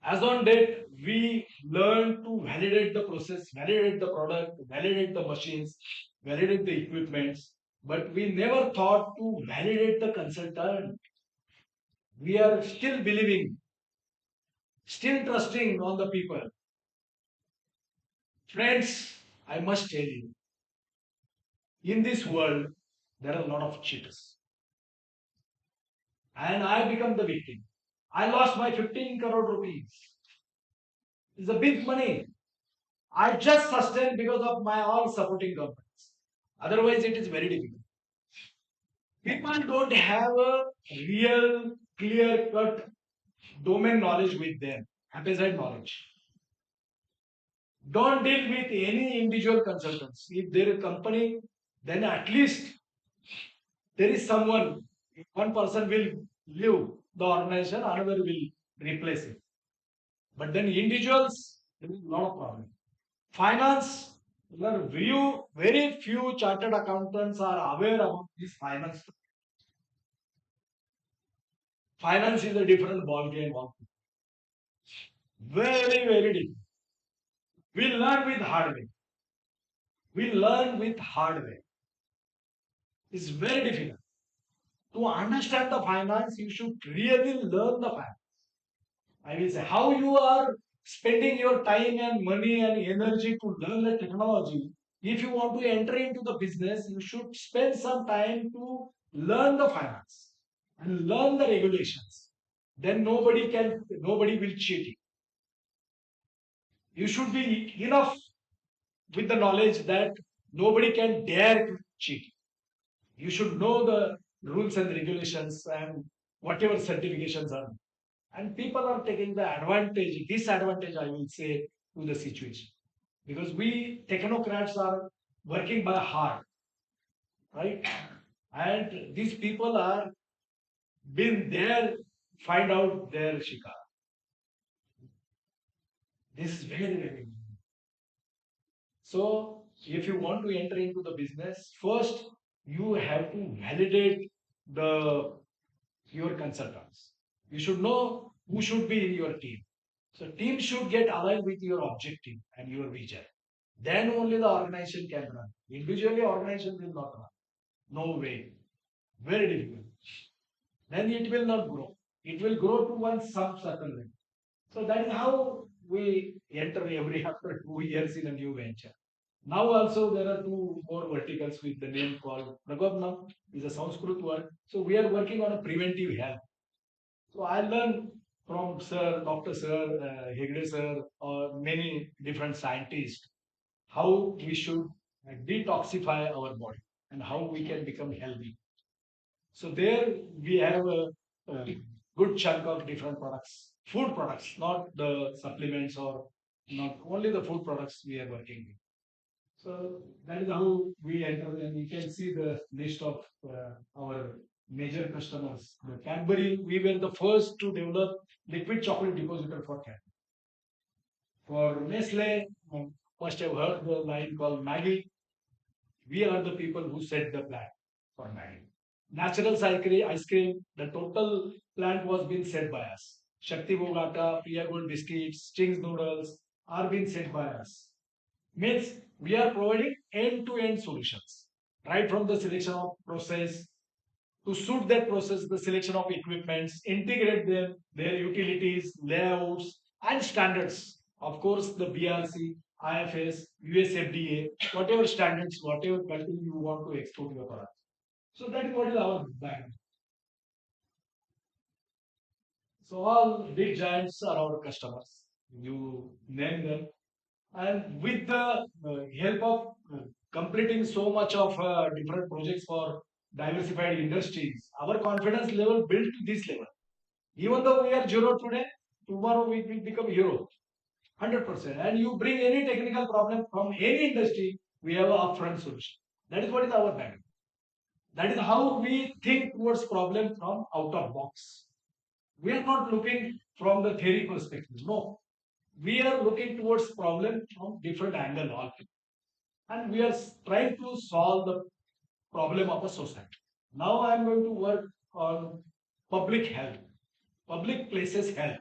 As on date, we learn to validate the process, validate the product, validate the machines, validate the equipments, but we never thought to validate the consultant. We are still believing, still trusting on the people. Friends, I must tell you, in this world, There are a lot of cheaters. And I become the victim. I lost my 15 crore rupees. It's a big money. I just sustained because of my all supporting governments. Otherwise, it is very difficult. People don't have a real clear cut domain knowledge with them, apposite knowledge. Don't deal with any individual consultants. If there is a company, then at least there is someone, one person will leave the organization, another will replace it. But then individuals, there is a lot of problem. Finance, very few chartered accountants are aware about this finance. Finance is a different ball game. Very, very different. We learn with hard way. We learn with hard way. It's very difficult. To understand the finance, you should really learn the finance. I will say how you are spending your time and money and energy to learn the technology. If you want to enter into the business, you should spend some time to learn the finance and learn the regulations. Then nobody will cheat you. You should be enough with the knowledge that nobody can dare to cheat you. You should know the rules and regulations and whatever certifications are. And people are taking the disadvantage, I will say, to the situation. Because we technocrats are working by heart, right? And these people are been there, find out their shikar. This is very, very important. So, if you want to enter into the business, first you have to validate the your consultants. You should know who should be in your team. So team should get aligned with your objective and your vision. Then only the organization can run. Individually, organization will not run. No way. Very difficult. Then it will not grow. It will grow to one some certain level. So that is how we enter every after 2 years in a new venture. Now also there are two more verticals with the name called Pragopnam is a Sanskrit word. So we are working on a preventive health. So I learned from Sir, Dr. Sir, Hegde Sir, or many different scientists how we should detoxify our body and how we can become healthy. So there we have a good chunk of different products, food products, not the supplements or not only the food products we are working with. So that is how we enter, and you can see the list of our major customers. The Cadbury, we were the first to develop liquid chocolate depositor for Cadbury. For Nestle, you must have heard the line called Maggie. We are the people who set the plant for Maggie. Natural ice cream, the total plant was being set by us. Shakti Bogata, Priya Gold biscuits, Ching's noodles are being set by us. Means we are providing end-to-end solutions, right from the selection of process to suit that process, the selection of equipments, integrate them, their utilities, layouts, and standards. Of course, the BRC, IFS, US FDA, whatever standards, whatever country you want to export your product. So that is what is our background. So all big giants are our customers. You name them, and with the help of completing so much of different projects for diversified industries, our confidence level built to this level. Even though we are zero today, tomorrow we will become hero, 100%. And you bring any technical problem from any industry, we have an upfront solution. That is what is our background. That is how we think towards problem from out of box. We are not looking from the theory perspective. No, we are looking towards problem from different angle also, and we are trying to solve the problem of a society. Now I am going to work on public health, public places health.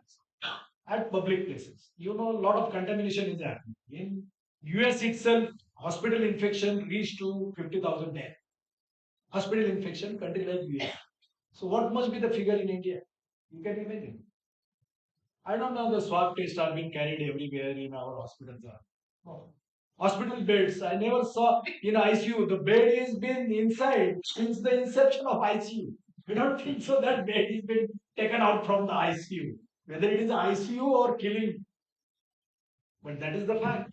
At public places, you know, a lot of contamination is happening in US itself. Hospital infection reached to 50,000 deaths. Hospital infection, country like US. So what must be the figure in India? You can imagine. I don't know, the swab tests are being carried everywhere in our hospitals. No. Hospital beds, I never saw in ICU. The bed has been inside since the inception of ICU. We don't think so that bed has been taken out from the ICU. Whether it is ICU or killing, but that is the fact.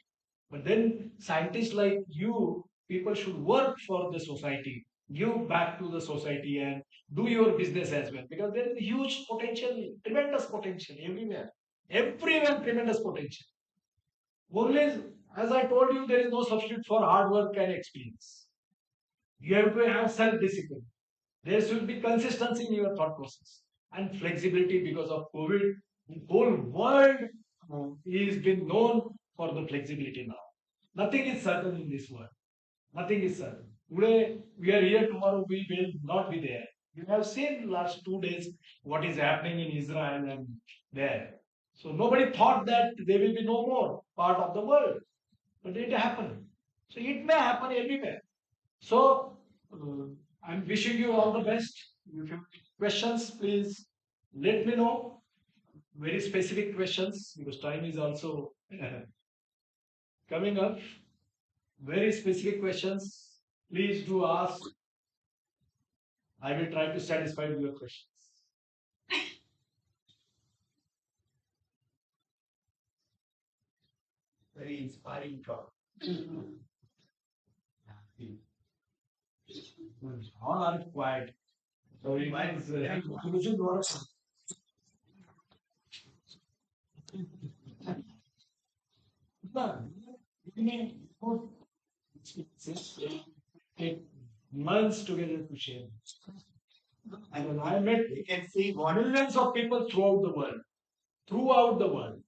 But then scientists like you, people should work for the society, give back to the society and do your business as well. Because there is huge potential, tremendous potential everywhere. Everywhere, tremendous potential. Only, as I told you, there is no substitute for hard work and experience. You have to have self-discipline. There should be consistency in your thought process and flexibility because of COVID. The whole world is been known for the flexibility now. Nothing is certain in this world. Nothing is certain. Today we are here, tomorrow we will not be there. You have seen last 2 days what is happening in Israel and there. So nobody thought that there will be no more part of the world, but it happened. So it may happen everywhere. So I'm wishing you all the best. If you have questions, please let me know. Very specific questions because time is also coming up. Very specific questions. Please do ask. I will try to satisfy your questions. Very inspiring talk. All are quiet. So it means losing your take months together to share. And I met You can see what millions of people throughout the world. Throughout the world.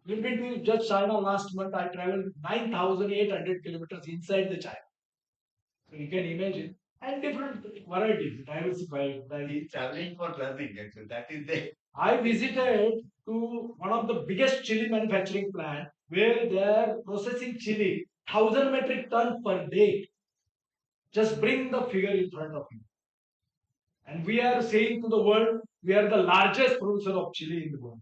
We've been to just China last month. I traveled 9,800 kilometers inside the China. So you can imagine. And different varieties, diversified. he's traveling for learning, actually. That is the I visited to one of the biggest chili manufacturing plant where they are processing chili 1,000 metric tons per day. Just bring the figure in front of you. And we are saying to the world, we are the largest producer of chili in the world.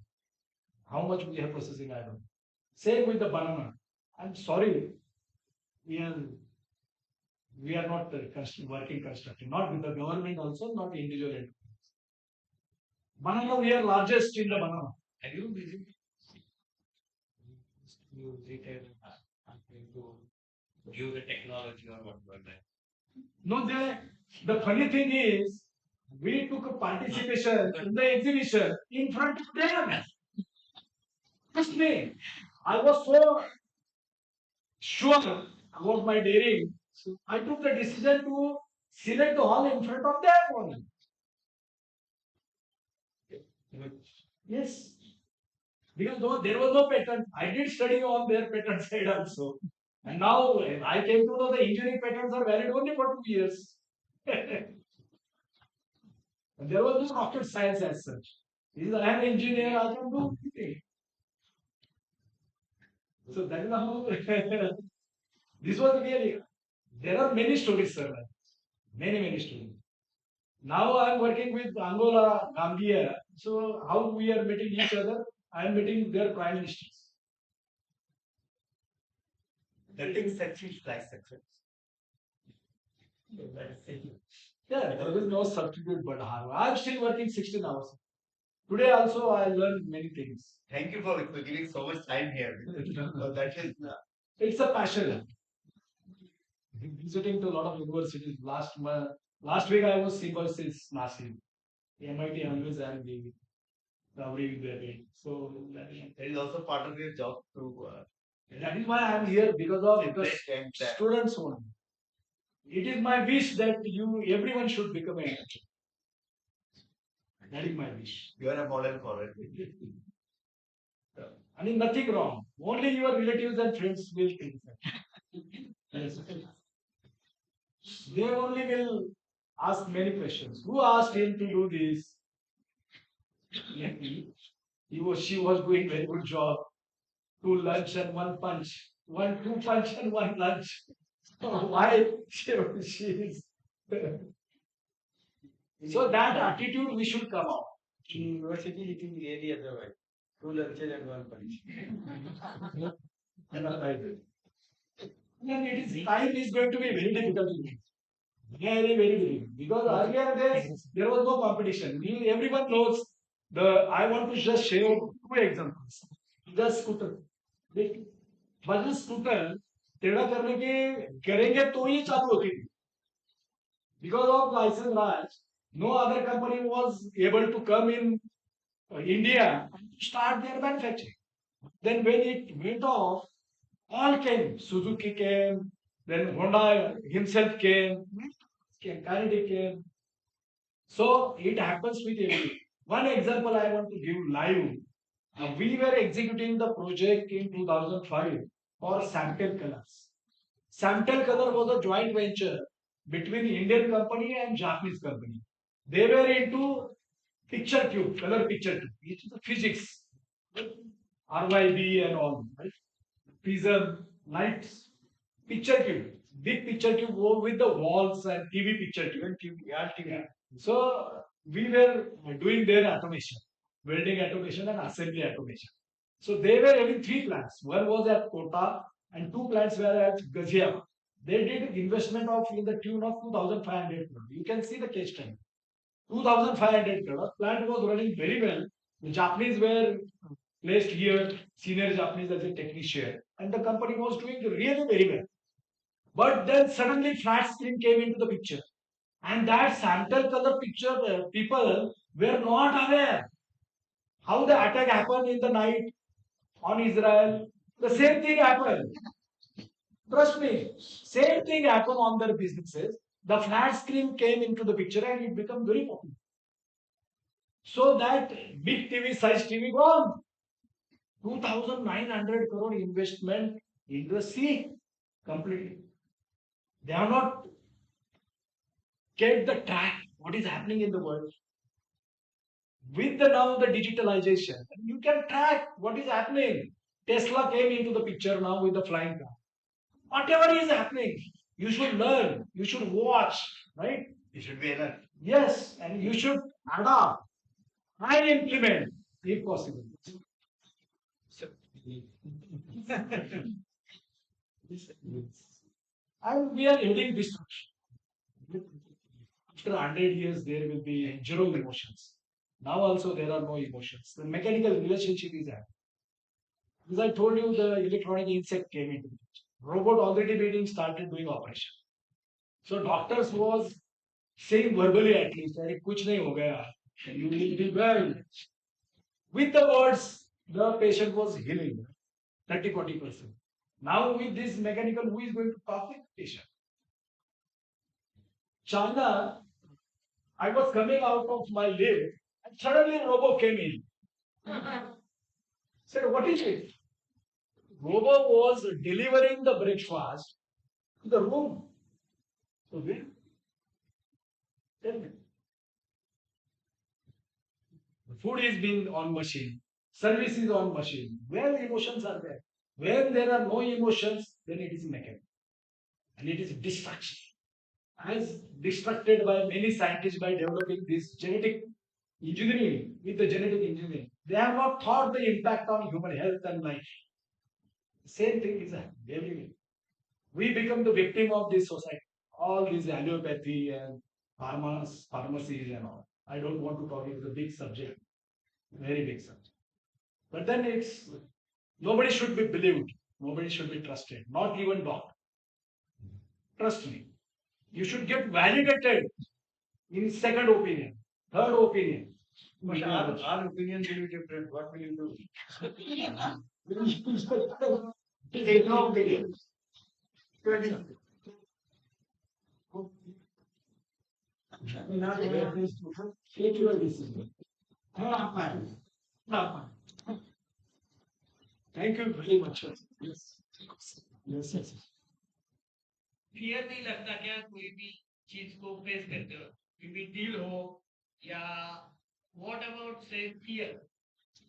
How much we are processing, I don't know. Same with the banana. I'm sorry, we are we are not working constructing, not with the government also, not individual enterprise. Banana, we are largest in the banana. have you visited to view the technology or what was that? No, the funny thing is, we took a participation in the exhibition in front of them. Trust me, I was so sure about my daring. So I took the decision to select the hall in front of them only. Yes. Because though there was no patent, I did study on their patent side also. And now I came to know the engineering patents are valid only for 2 years. And there was no rocket science as such. I am an engineer, I can do anything. So that is how this was really. There are many stories, sir. Many stories. Now I am working with Angola, Gambia. So how we are meeting each other? I am meeting their prime ministers. Nothing succeeds like success. That is it. Yeah, there is no substitute but hard work. I am still working 16 hours. Today also I learned many things. Thank you for giving so much time here. So that is It's a passion. Visiting to a lot of universities. Last week I was Symbiosis Nasi. MIT always and the WWW. So that is also part of your job to that is why I am here because of the Break and plan. students only. It is my wish that everyone should become an entrepreneur. That is my wish. You are a model for it. I mean, nothing wrong. Only your relatives and friends will think that. Yes. They only will ask many questions. Who asked him to do this? She was doing very good job. 2 lunch and 1 punch. 2 punch and 1 lunch. Why she is. So that attitude we should come out. In university, it is really otherwise. 2 lunches and 1 punch. And it is time is going to be very difficult to do. Very, very difficult. Because earlier days there was no competition. Everyone knows the. I want to just share two examples. The scooter. Bajaj scooter टेढ़ा करने के करेंगे तो ही चालू होती थी because of license Raj, no other company was able to come in India and start their manufacturing. Then when it went off, all came. Suzuki came, then Honda himself came, Kennedy came. So it happens with everyone. One example I want to give live. We were executing the project in 2005 for Samtel Colors. Samtel Color was a joint venture between Indian company and Japanese company. They were into picture tube, color picture tube, which is the physics, RYB and all, right? Prism, lights, picture tube, big picture tube go with the walls and TV picture tube and TV, yeah, TV. So we were doing their automation, welding automation and assembly automation. So they were having three plants. One was at Kota and two plants were at Ghaziabad. They did investment of in the tune of 2,500 crore. You can see the case study. 2,500 crore. Plant was running very well. The Japanese were placed here, senior Japanese as a technician, and the company was doing really very well. But then suddenly flat screen came into the picture, and that Samtel color picture people were not aware how the attack happened in the night on Israel. The same thing happened. Trust me, same thing happened on their businesses. The flat screen came into the picture and it became very popular. So that big TV size TV gone. 2,900 crore investment in the sea completely. They have not kept the track what is happening in the world. With the now the digitalization, you can track what is happening. Tesla came into the picture now with the flying car. Whatever is happening, you should learn, you should watch, right? You should be alert. Yes, and you should adapt and implement if possible. And we are heading this direction. After 100 years, there will be zero emotions. Now also there are no emotions. The mechanical relationship is happening. As I told you, the electronic insect came into the picture. Robot already being started doing operation. So doctors was saying verbally at least, "अरे कुछ नहीं हो गया, you will be well." With the words, the patient was healing 30-40%. Now with this mechanical, who is going to talk with the patient? China, I was coming out of my lift and suddenly a robot came in. Said, "What is it?" Robot was delivering the breakfast to the room. So we tell me. The food is being on machine, service is on machine. Where emotions are there? When there are no emotions, then it is mechanical. And it is distraction. As distracted by many scientists by developing this genetic engineering with the genetic engineering. They have not thought the impact on human health and life. Same thing is happening everywhere. We become the victim of this society. All these allopathy and pharmacies and all. I don't want to talk, it's a big subject, very big subject. But then it's nobody should be believed, nobody should be trusted, not even doctor. Trust me. You should get validated in second opinion, third opinion. But our opinion will be different. What will you do? Take no opinion. Take your decision. Thank you very much. Yes. Yes, yes. Fear नहीं लगता क्या कोई भी चीज को face करते हो कोई भी डील हो या व्हाट अबाउट से फियर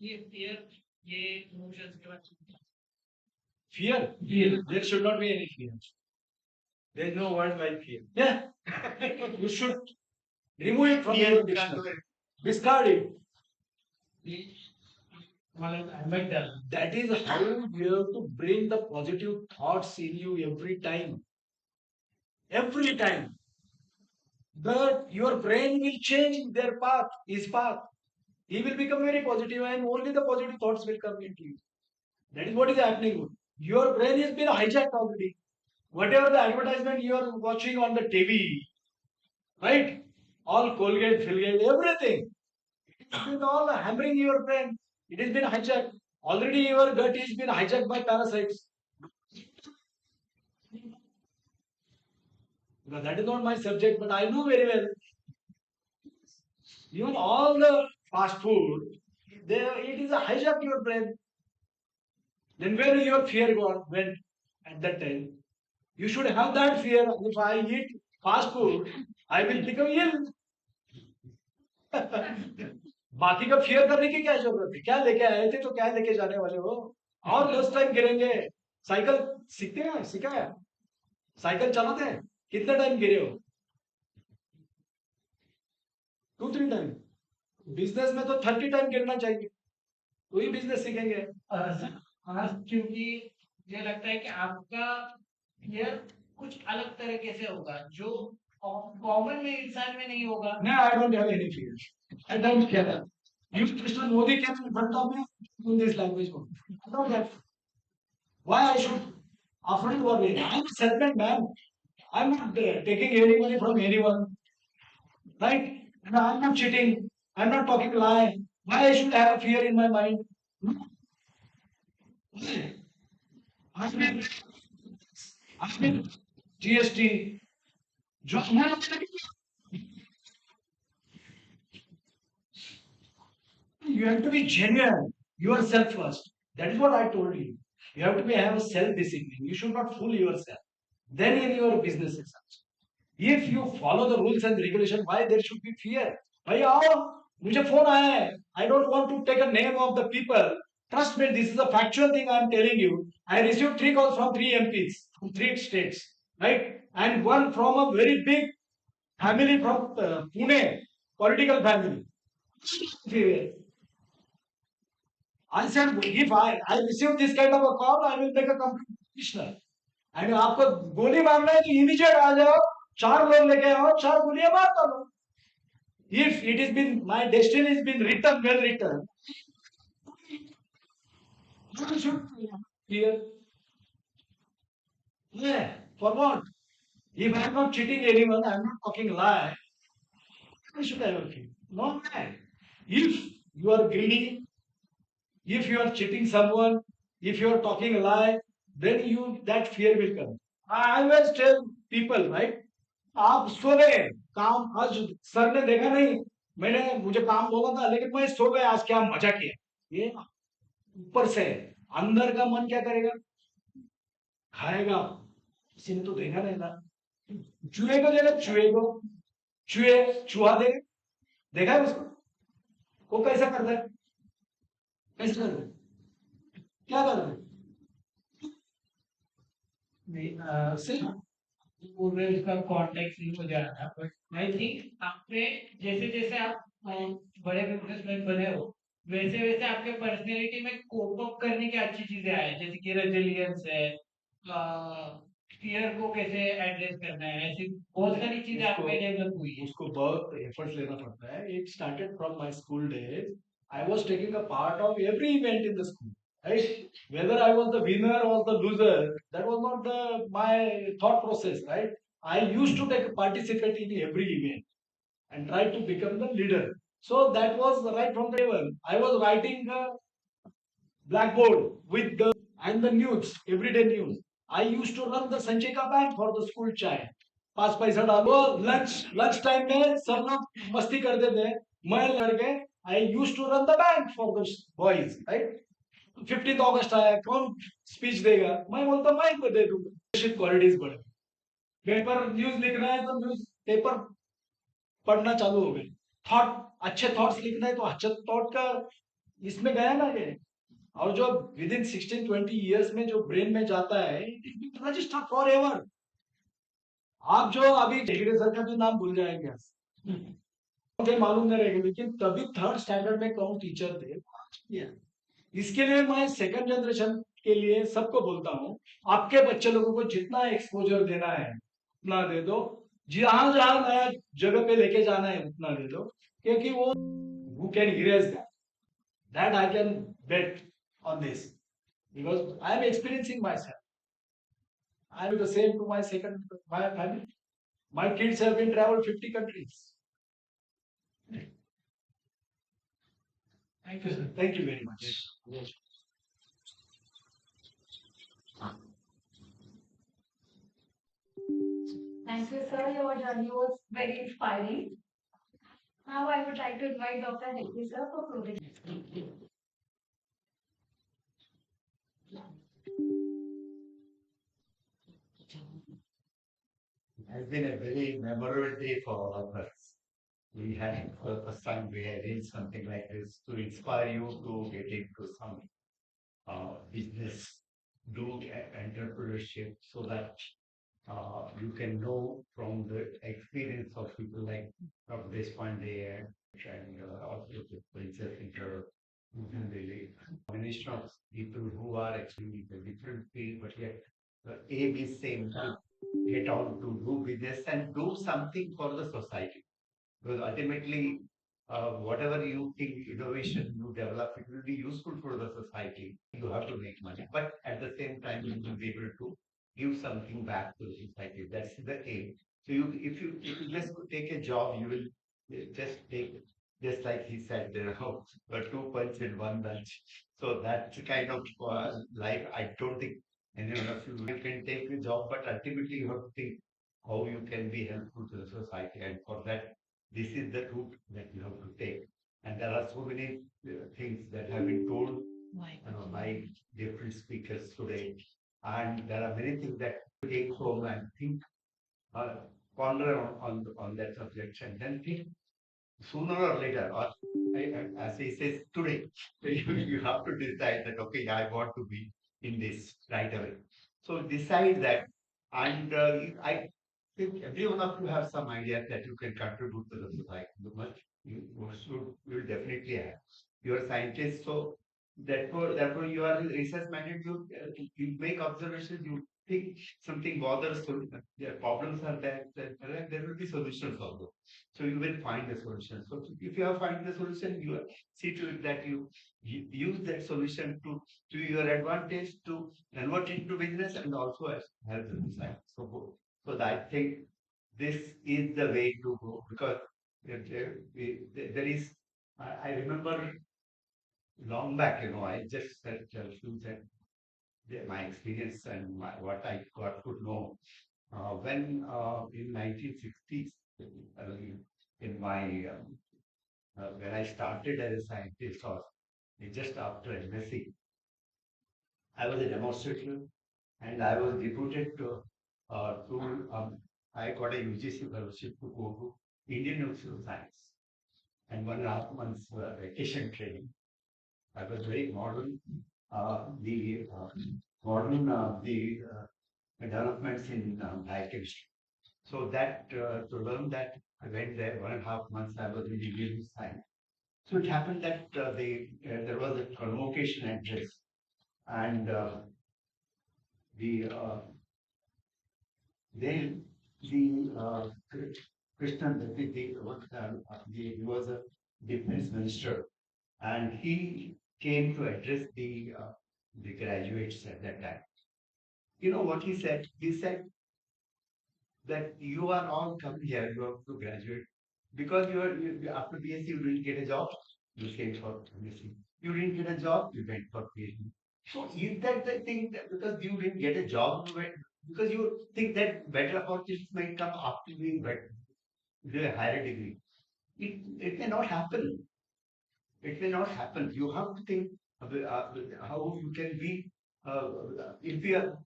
ये फियर ये इमोशंस के बाद Fear? Fear. There should not be any fear. there is no word like fear Yeah. You should remove it from your dictionary. Discard it. That is how you have to bring the positive thoughts in you every time. Every time. That your brain will change their path, his path. He will become very positive and only the positive thoughts will come into you. That is what is happening. Your brain has been hijacked already. Whatever the advertisement you are watching on the TV, right? All Colgate, Philgate, everything. It's been all hammering your brain. It has been hijacked. Already your gut has been hijacked by parasites. Because that is not my subject, but I know very well. Even all the fast food, it is a hijack your brain. Then where your fear gone went at that time? You should have that fear. If I eat fast food, I will become ill. बाकी का fair करने की क्या जरूरत है? क्या लेके आए थे तो क्या लेके जाने वाले हो? और 10 टाइम गिरेंगे. साइकिल सीखते हैं, सीखा है? साइकिल चलाते हैं? कितने टाइम गिरे हो? 2-3 टाइम. बिजनेस में तो 30 टाइम गिरना चाहिए, तो ही बिजनेस सीखेंगे. हाँ, क्योंकि मुझे लगता है कि आपका ये कुछ अलग तरीके से होगा जो कॉमन में इंसान में नहीं होगा. No, I don't have any fear. I don't care. If Mr. Modi came in front of me in this language, I don't have. Why I should afraid or wait? I'm a self-made man. I'm not taking any money from anyone, right? And I'm not cheating. I'm not talking lie. Why I should have fear in my mind? Why? Ask me. Ask me. GST. You have to be genuine. Yourself first. That is what I told you. You have to have a self-discipline. You should not fool yourself. Then in your businesses also. If you follow the rules and regulation, why there should be fear? भाई आओ, मुझे phone आया है. I don't want to take a name of the people. Trust me, this is a factual thing I am telling you. I received 3 calls from 3 MPs from 3 states, right? And one from a very big family from Pune, political family. I said, if I receive this kind of a call, I will make a complaint petitioner. And आपको गोली मारना है तो immediate आ जाओ, 4 लोग लेके आओ, 4 गोलियां मार दो. If it has been my destiny has been written, well written, you should fear. Yeah, for what? If I am not cheating anyone, I am not talking lie. Why should I fear? No way. If you are greedy, if you are cheating someone, if you are talking a lie, then that fear will come. I always tell people, right? आप सो गए, काम आज sir ने देखा नहीं, मुझे काम बोला था लेकिन मैं सो गया, आज क्या मजा किया. ये ऊपर से अंदर का मन क्या करेगा? खाएगा. किसी ने तो देखा नहीं था. चूहे को देगा, चूहा देगा. देखा है उसको? वो कैसा करता है? कैसे करता है? क्या करता है? सिर्फ पूरे उसका कॉन्टेक्स्ट नहीं हो जा रहा था, बट आई थिंक आपने जैसे जैसे आप बड़े बिजनेसमैन बने हो, वैसे वैसे आपके पर्सनैलिटी में कोप अप करने की अच्छी चीजें आए, जैसे कि रेजिलियंस है, फियर को कैसे एड्रेस करना है, ऐसी बहुत सारी चीजें आप में डेवलप हुई है. उसको बहुत एफर्ट्स लेना पड़ता है. It started from my school days. I was taking a part of every event in the school, right? Whether I was the winner or the loser, that was not my thought process, right? I used to participate in every event and try to become the leader. So that was right from the level. I was writing a blackboard with the and the news, everyday news. I used to run the Sanchika bank for the school child. 5 पैसा डालो, lunch time में सब लोग मस्ती करते थे, मैं करके I used to run the bank for those boys, right? 15th अगस्त आया, कौन स्पीच देगा? मैं बोलता मैं को दे दूंगा. क्वालिटीज बढ़ गई. पेपर न्यूज लिखना है तो न्यूज पेपर पढ़ना चालू हो गए. थॉट अच्छे थॉट्स लिखना है तो अच्छे थॉट का इसमें गया ना ये. और जो विद इन 16-20 ईयर्स में जो ब्रेन में जाता है, इट रजिस्टर फॉर एवर. आप जो अभी डिग्री सर का भी नाम भूल जाएंगे, मुझे मालूम नहीं रहेगा, लेकिन तभी 3rd स्टैंडर्ड में कौन टीचर थे. इसके लिए मैं सेकंड जनरेशन के लिए सबको बोलता हूँ, आपके बच्चे लोगों को जितना एक्सपोजर देना है उतना दे दो, जहां जहां नया जगह पे लेके जाना है उतना दे दो, क्योंकि वो who can erase that I can bet on this because I am experiencing myself. I am the same to my family. My kids have been traveled 50 countries. Thank you, sir. Thank you very much. Thank you, sir. Your journey was very inspiring. Now I would like to invite Dr. Hetty, sir, for closing. It has been a very memorable day for all of us. We had, for the first time, we arranged something like this to inspire you to get into some business, do entrepreneurship so that you can know from the experience of people like Dr. Deshpande and also the Princess Inter, and the combination of people who are actually in a different field, but yet the aim is same to get on to do business and do something for the society. Because ultimately, whatever you think innovation you develop, it will be useful for the society. You have to make money, but at the same time, you will be able to give something back to the society. That's the aim. So if you just take a job, you will just take just like he said, there are two punch in one lunch. So that's the kind of life. I don't think any one of you can take a job, but ultimately you have to think how you can be helpful to the society, and for that this is the route that you have to take. And there are so many things that have been told by different speakers today. And there are many things that you take home and think, uh, ponder on that subject, and then think sooner or later, or as he says today, you have to decide that, okay, I want to be in this right away. So decide that, and I think every one of you have some idea that you can contribute to the society. You will definitely have. You are scientists, so therefore you are research minded. You make observations. You think something bothers. So the problems are there. There will be solutions also. So you will find the solution. So if you have find the solution, you see to it that you use that solution to your advantage to convert it into business and also as help the society. So I think this is the way to go because there is. I remember long back, I just said few that my experience and what I got to know when in 1960s uh, in my when I started as a scientist or just after MSc, I was a demonstrator and I was deputed to I got a UGC fellowship to go to Indian University of Science and 1.5 months vacation training. I was very modern. The modern developments in biochemistry. So that to learn that I went there 1.5 months. I was in Indian Science. So it happened that there was a convocation address, and the then the Krishnan, he was a defense minister, and he came to address the graduates at that time. You know what he said? He said that you are all coming here, you have to graduate because after BSc you didn't get a job, you came for BSc. You didn't get a job, you went for PhD. So is that the thing that because you didn't get a job, you went, because you think that better opportunities might come after doing better, with a higher degree. It may not happen. It may not happen. You have to think how you can be uh, if you are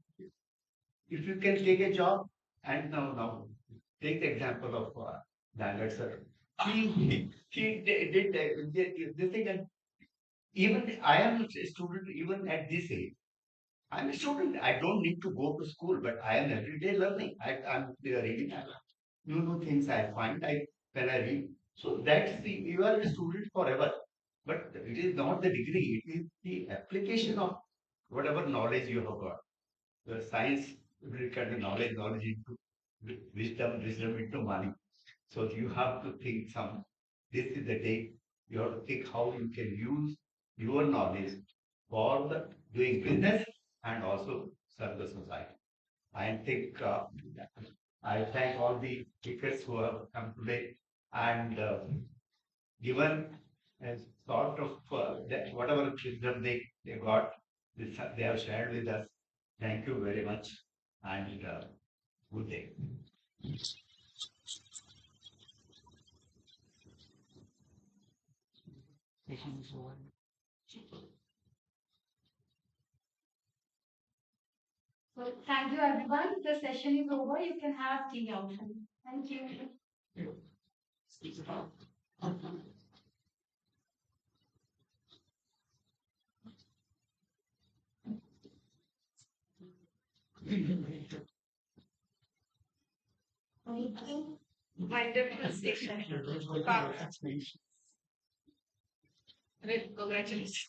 if you can take a job and now take the example of Dangar sir. He did the thing, and even I am a student even at this age. I'm a student. I don't need to go to school, but I am everyday learning. I'm reading new things I find I when I read. So that's the you are a student forever. But it is not the degree, it is the application of whatever knowledge you have got. The science will cut the knowledge into wisdom into money. So you have to think this is the day you have to think how you can use your knowledge for the doing business and also serve the society. I think I thank all the speakers who have come today and given a sort of whatever wisdom they got, they have shared with us. Thank you very much and good day. So thank you everyone. The session is over. You can have tea outside. Thank you. My different station. Congratulations.